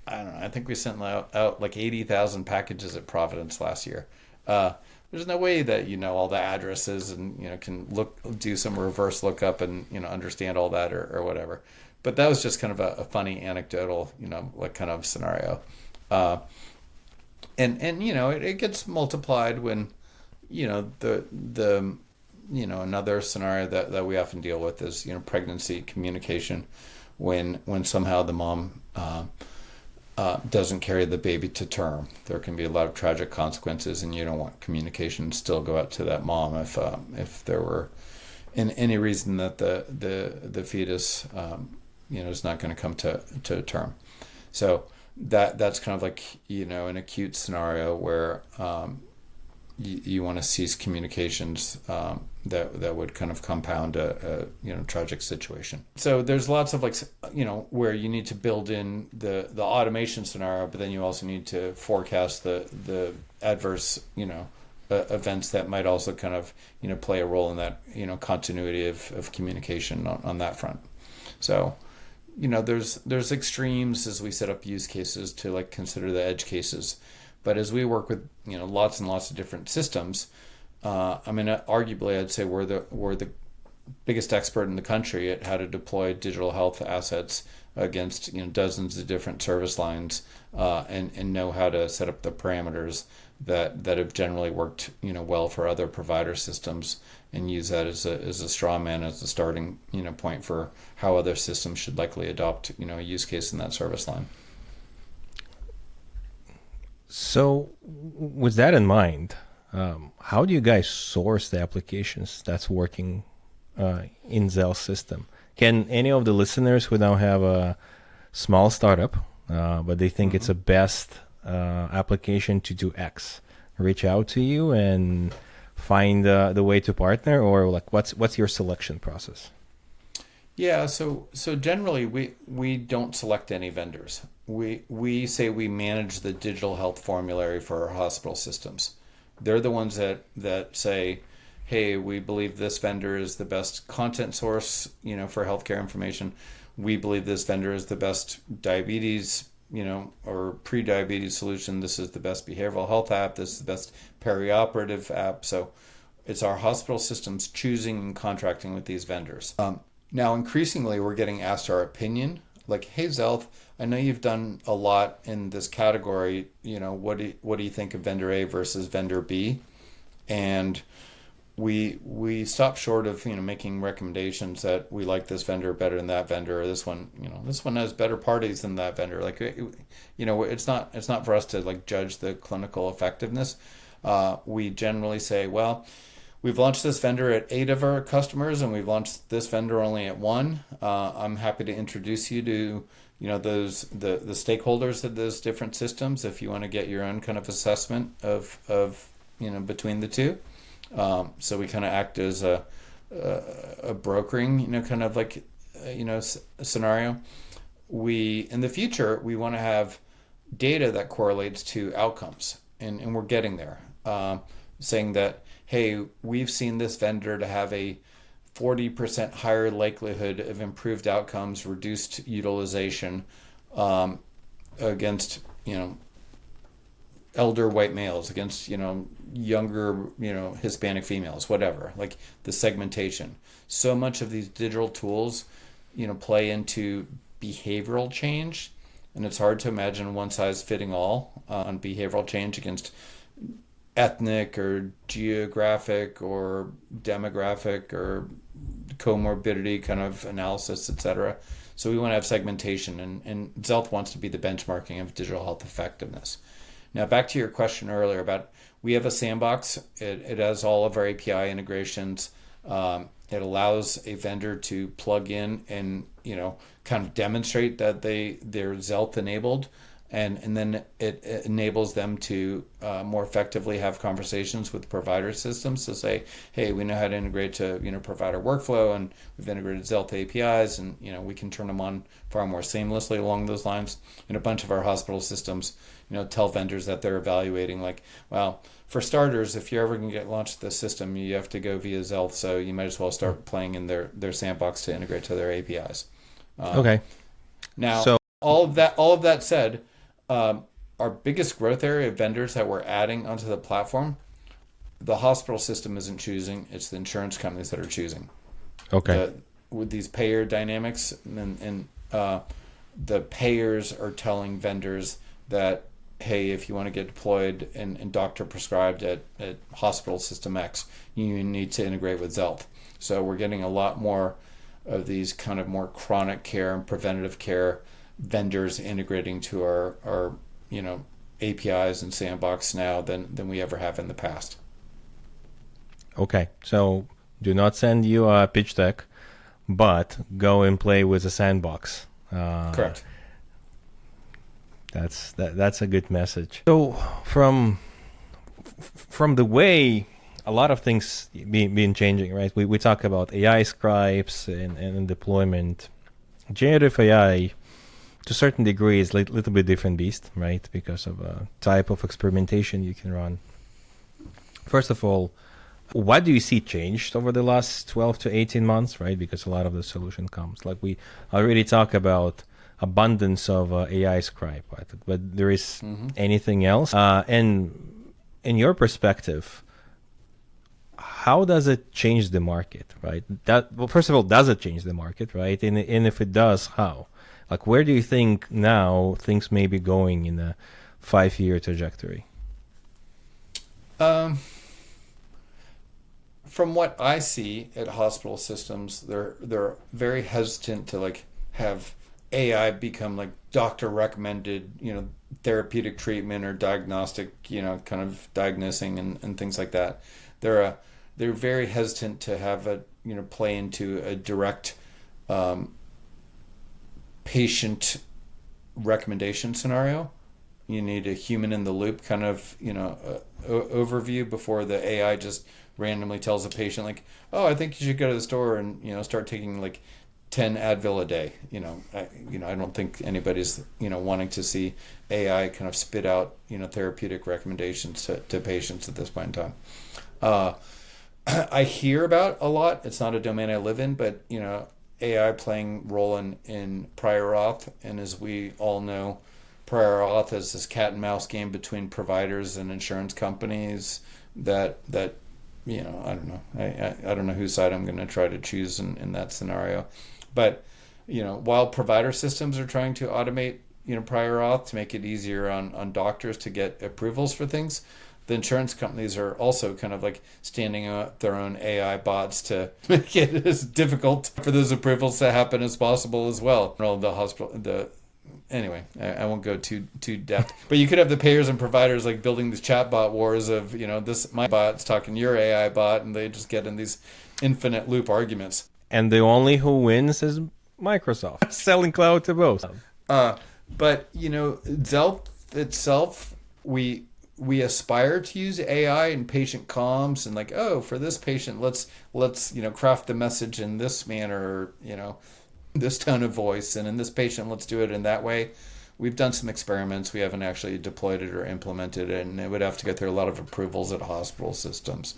A: I don't know, I think we sent out like 80,000 packages at Providence last year. There's no way that all the addresses and can do some reverse lookup and understand all that or whatever. But that was just kind of a funny anecdotal like kind of scenario. And it gets multiplied when the another scenario that we often deal with is pregnancy communication, when somehow the mom doesn't carry the baby to term. There can be a lot of tragic consequences, and you don't want communication to still go out to that mom if there were any reason that the fetus is not going to come to term. So that's kind of like an acute scenario where you want to cease communications that would kind of compound a tragic situation. So there's lots of where you need to build in the automation scenario, but then you also need to forecast the adverse events that might also kind of play a role in that continuity of communication on that front. So there's extremes as we set up use cases to consider the edge cases. But as we work with lots and lots of different systems, arguably I'd say we're the biggest expert in the country at how to deploy digital health assets against dozens of different service lines, and know how to set up the parameters that have generally worked well for other provider systems, and use that as a straw man, as a starting point for how other systems should likely adopt a use case in that service line.
B: So with that in mind, how do you guys source the applications that's working in Xealth system. Can any of the listeners who now have a small startup, but they think it's a best application to do X, reach out to you and find the way to partner, or like what's your selection process?
A: Yeah, so generally we don't select any vendors. We say we manage the digital health formulary for our hospital systems. They're the ones that say, hey, we believe this vendor is the best content source, for healthcare information. We believe this vendor is the best diabetes, or pre-diabetes solution. This is the best behavioral health app. This is the best perioperative app. So it's our hospital systems choosing and contracting with these vendors. Now, increasingly, we're getting asked our opinion. Like, hey, Xealth, I know you've done a lot in this category. What do you think of vendor A versus vendor B? And we stop short of making recommendations that we like this vendor better than that vendor, or this one has better parties than that vendor. Like, it's not for us to like judge the clinical effectiveness. We generally say, well, we've launched this vendor at 8 of our customers, and we've launched this vendor only at 1. I'm happy to introduce you to the stakeholders of those different systems if you want to get your own kind of assessment of between the two. So we kind of act as a brokering, kind of like scenario. In the future we want to have data that correlates to outcomes, and we're getting there. Saying that, hey, we've seen this vendor to have a 40% higher likelihood of improved outcomes, reduced utilization against elder white males, against younger Hispanic females, whatever. Like the segmentation. So much of these digital tools play into behavioral change, and it's hard to imagine one size fitting all on behavioral change against ethnic or geographic or demographic or comorbidity kind of analysis, etc. So we want to have segmentation, and Xealth wants to be the benchmarking of digital health effectiveness. Now, back to your question earlier about, we have a sandbox. It has all of our API integrations. It allows a vendor to plug in and kind of demonstrate that they're Xealth enabled, and then it enables them to more effectively have conversations with provider systems to say, hey, we know how to integrate to provider workflow, and we've integrated Xealth APIs, and we can turn them on far more seamlessly along those lines. And a bunch of our hospital systems tell vendors that they're evaluating, like, well, for starters, if you're ever going to get launched the system, you have to go via Xealth, so you might as well start playing in their sandbox to integrate to their APIs.
B: Okay.
A: Now, so all of that said, our biggest growth area of vendors that we're adding onto the platform, the hospital system isn't choosing; it's the insurance companies that are choosing.
B: Okay.
A: With these payer dynamics, and the payers are telling vendors that, hey, if you want to get deployed and doctor prescribed at hospital system X, you need to integrate with Xealth. So we're getting a lot more of these kind of more chronic care and preventative care vendors integrating to our APIs and sandbox now than we ever have in the past.
B: Okay, so do not send you a pitch deck, but go and play with a sandbox.
A: Correct.
B: That's a good message. So from the way a lot of things been changing, right? We talk about AI scripts and deployment. Generative AI, to a certain degree, is a little bit different beast, right? Because of a type of experimentation you can run. First of all, what do you see changed over the last 12 to 18 months, right? Because a lot of the solution comes. Like we already talk about abundance of AI scribe, right? But there is anything else? And in your perspective, how does it change the market, right? Well, first of all, does it change the market, right? And if it does, how? Like, where do you think now things may be going in a 5-year trajectory?
A: From what I see at hospital systems, they're very hesitant to like have AI become like doctor recommended, therapeutic treatment or diagnostic, kind of diagnosing and things like that. They're they're very hesitant to have a, play into a direct patient recommendation scenario. You need a human in the loop kind of, overview before the AI just randomly tells a patient like, oh, I think you should go to the store and, start taking like 10 Advil a day. I don't think anybody's, wanting to see AI kind of spit out, therapeutic recommendations to patients at this point in time. I hear about a lot. It's not a domain I live in, but, AI playing role in prior auth. And as we all know, prior auth is this cat and mouse game between providers and insurance companies that I don't know. I don't know whose side I'm going to try to choose in that scenario. But, while provider systems are trying to automate, prior auth to make it easier on doctors to get approvals for things, the insurance companies are also kind of like standing up their own AI bots to make it as difficult for those approvals to happen as possible as well. Anyway, I won't go too depth, but you could have the payers and providers like building these chatbot wars of, this my bot's talking to your AI bot, and they just get in these infinite loop arguments.
B: And the only who wins is Microsoft, selling cloud to both.
A: But Xealth itself, we aspire to use AI in patient comms and like, oh, for this patient, let's craft the message in this manner, this tone of voice, and in this patient, let's do it in that way. We've done some experiments. We haven't actually deployed it or implemented it, and it would have to go through a lot of approvals at hospital systems.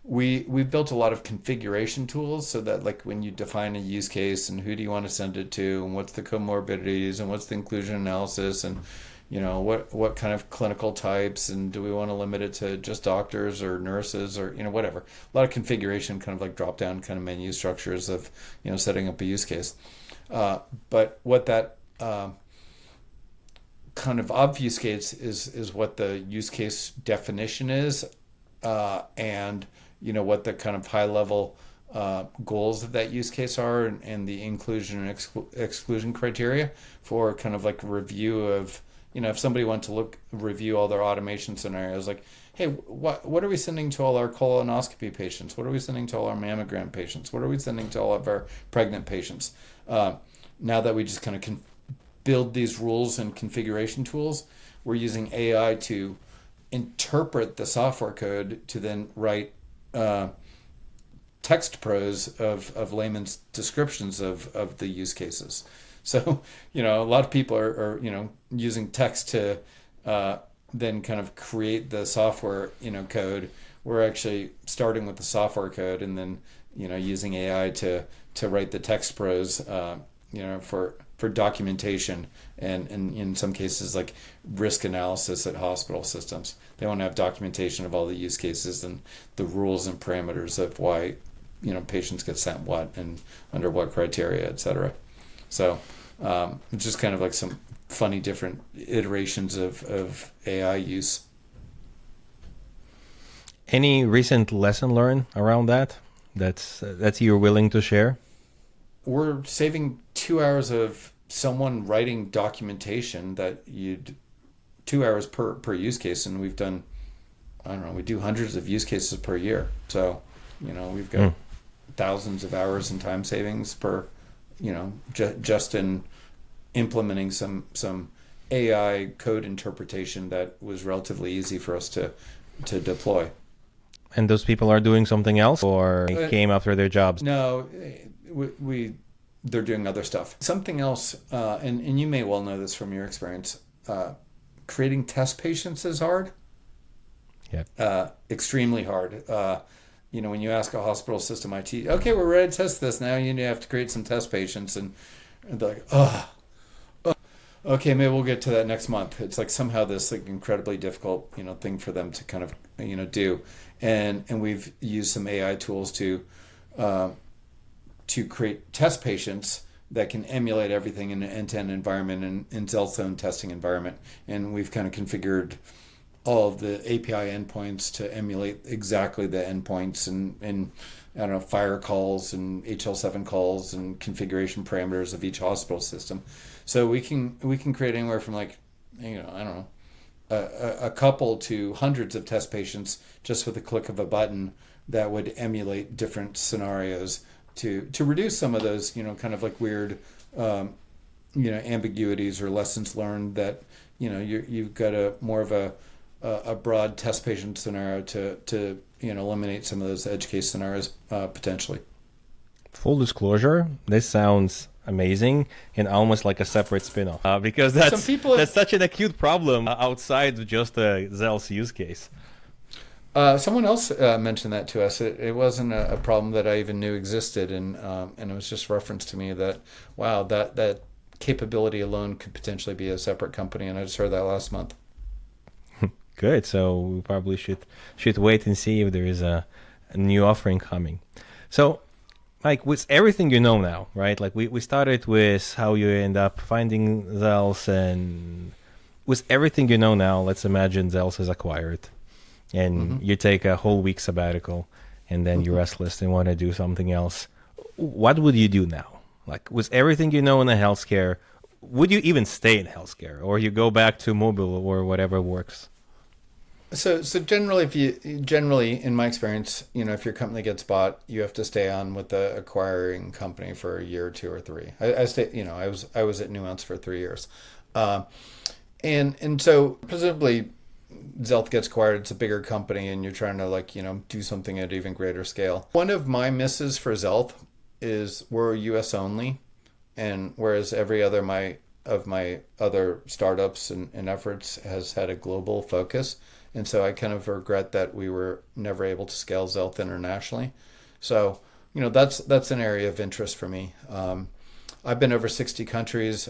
A: We've built a lot of configuration tools so that like when you define a use case and who do you want to send it to and what's the comorbidities and what's the inclusion analysis and what kind of clinical types, and do we want to limit it to just doctors or nurses or whatever. A lot of configuration, kind of like drop down kind of menu structures of setting up a use case. But what that kind of obfuscates is what the use case definition is, and what the kind of high level goals of that use case are, and the inclusion and exclusion criteria for kind of like review of, if somebody wants to review all their automation scenarios, like, hey, what are we sending to all our colonoscopy patients? What are we sending to all our mammogram patients? What are we sending to all of our pregnant patients? Now that we just kind of build these rules and configuration tools, we're using AI to interpret the software code to then write text prose of layman's descriptions of the use cases. So, a lot of people are using text to then kind of create the software, code. We're actually starting with the software code and then, using AI to write the text prose, for documentation and in some cases like risk analysis at hospital systems. They want to have documentation of all the use cases and the rules and parameters of why, patients get sent what and under what criteria, et cetera. So it's just kind of like some funny different iterations of AI use.
B: Any recent lesson learned around that you're willing to share?
A: We're saving 2 hours of someone writing documentation that 2 hours per use case, and we've done, I don't know, we do hundreds of use cases per year. So, we've got thousands of hours in time savings per, just in implementing some AI code interpretation that was relatively easy for us to deploy.
B: And those people are doing something else, or came after their jobs?
A: No, they're doing other stuff. Something else, and you may well know this from your experience, creating test patients is hard.
B: Yeah.
A: Extremely hard. When you ask a hospital system IT, okay, we're ready to test this now, you have to create some test patients, and they're like, okay, maybe we'll get to that next month. It's like somehow this like incredibly difficult, thing for them to kind of, do. And we've used some AI tools to create test patients that can emulate everything in an end-to-end environment in Xealth's own testing environment. And we've kind of configured all of the API endpoints to emulate exactly the endpoints and I don't know, fire calls and HL7 calls and configuration parameters of each hospital system. So we can create anywhere from like, I don't know, a couple to hundreds of test patients just with a click of a button that would emulate different scenarios to reduce some of those, kind of like weird, ambiguities or lessons learned that, you've got a more of a broad test patient scenario to eliminate some of those edge case scenarios potentially.
B: Full disclosure, this sounds amazing and almost like a separate spin-off because that's such an acute problem outside of just a Xealth use case.
A: Someone else mentioned that to us. It wasn't a problem that I even knew existed, and it was just referenced to me that, wow, that capability alone could potentially be a separate company, and I just heard that last month.
B: Good. So we probably should wait and see if there is a new offering coming. So, Mike, with everything you know now, right? Like we started with how you end up finding Xealth, and with everything you know now, let's imagine Xealth is acquired, and you take a whole week sabbatical, and then you're restless and want to do something else. What would you do now? Like with everything you know in the healthcare, would you even stay in healthcare, or you go back to mobile or whatever works?
A: So generally, in my experience, if your company gets bought, you have to stay on with the acquiring company for a year, 2 or 3. I was at Nuance for 3 years, and so presumably, Xealth gets acquired. It's a bigger company, and you're trying to do something at even greater scale. One of my misses for Xealth is we're U.S. only, and whereas every other of my other startups and efforts has had a global focus. And so I kind of regret that we were never able to scale Xealth internationally. So, that's an area of interest for me. I've been over 60 countries.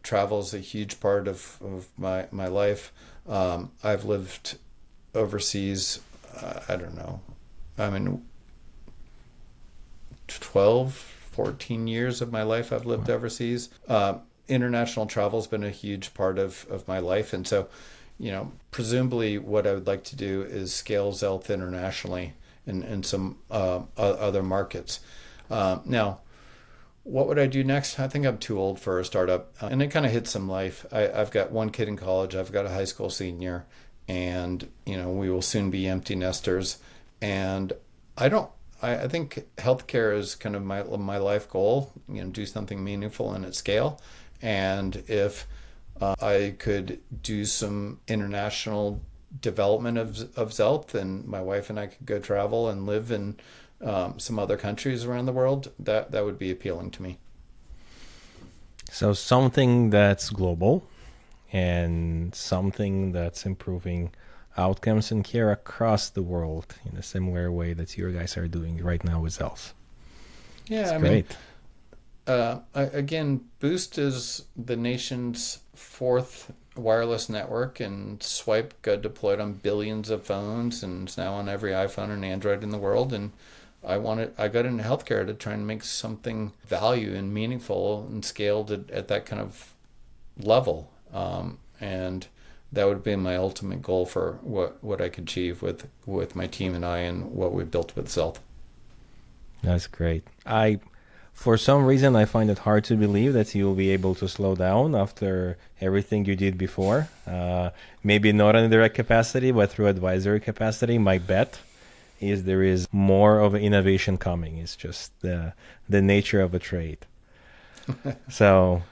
A: Travel is a huge part of my life. I've lived overseas, I don't know, 12, 14 years of my life I've lived overseas. International travel has been a huge part of my life. And so, presumably what I would like to do is scale Xealth internationally in some other markets. Now, what would I do next? I think I'm too old for a startup. And it kind of hits some life. I've got one kid in college. I've got a high school senior. And, we will soon be empty nesters. And I think healthcare is kind of my life goal, do something meaningful and at scale. And if I could do some international development of Xealth, and my wife and I could go travel and live in some other countries around the world, that would be appealing to me.
B: So something that's global and something that's improving outcomes and care across the world in a similar way that you guys are doing right now with Xealth.
A: Yeah,
B: great.
A: Again, Boost is the nation's 4th wireless network, and Swipe got deployed on billions of phones, and it's now on every iPhone and Android in the world. And I got into healthcare to try and make something value and meaningful and scaled at that kind of level. And that would be my ultimate goal for what I could achieve with my team and I, and what we've built with Xealth.
B: That's great. For some reason, I find it hard to believe that you'll be able to slow down after everything you did before. Maybe not in a direct capacity, but through advisory capacity. My bet is there is more of innovation coming. It's just the nature of a trade. So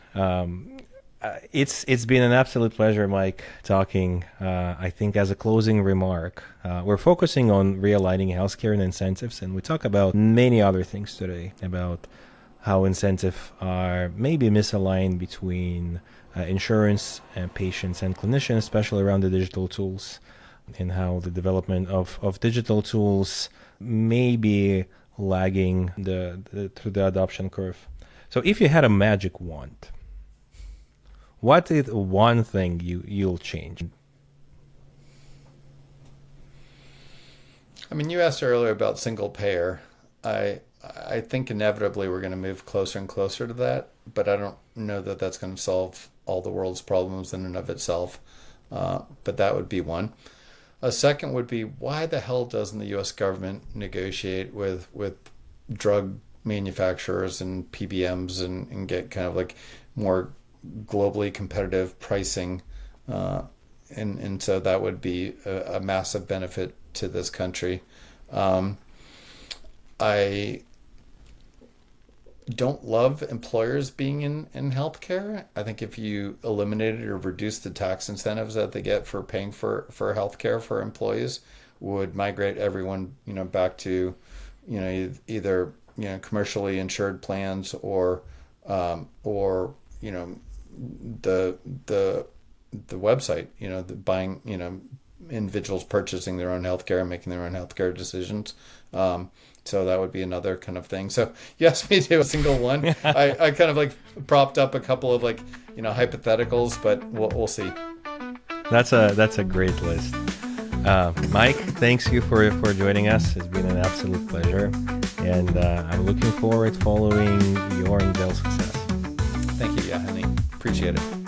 B: it's been an absolute pleasure, Mike, talking. I think as a closing remark, we're focusing on realigning healthcare and incentives, and we talk about many other things today about how incentives are maybe misaligned between insurance and patients and clinicians, especially around the digital tools, and how the development of digital tools may be lagging through the adoption curve. So if you had a magic wand, what is one thing you'll change?
A: You asked earlier about single payer. I think inevitably we're going to move closer and closer to that, but I don't know that that's going to solve all the world's problems in and of itself. But that would be one. A second would be, why the hell doesn't the U.S. government negotiate with drug manufacturers and PBMs and get kind of like more globally competitive pricing and so that would be a massive benefit to this country. I don't love employers being in healthcare. I think if you eliminated or reduced the tax incentives that they get for paying for healthcare for employees, would migrate everyone, back to, either, commercially insured plans or the website, the buying, individuals purchasing their own healthcare and making their own healthcare decisions. So that would be another kind of thing. So you asked me to do a single one. I kind of like propped up a couple of hypotheticals, but we'll see.
B: That's a great list. Mike, thanks you for joining us. It's been an absolute pleasure, and I'm looking forward to following your and Dell's success.
A: Thank you, Yahani. Appreciate it.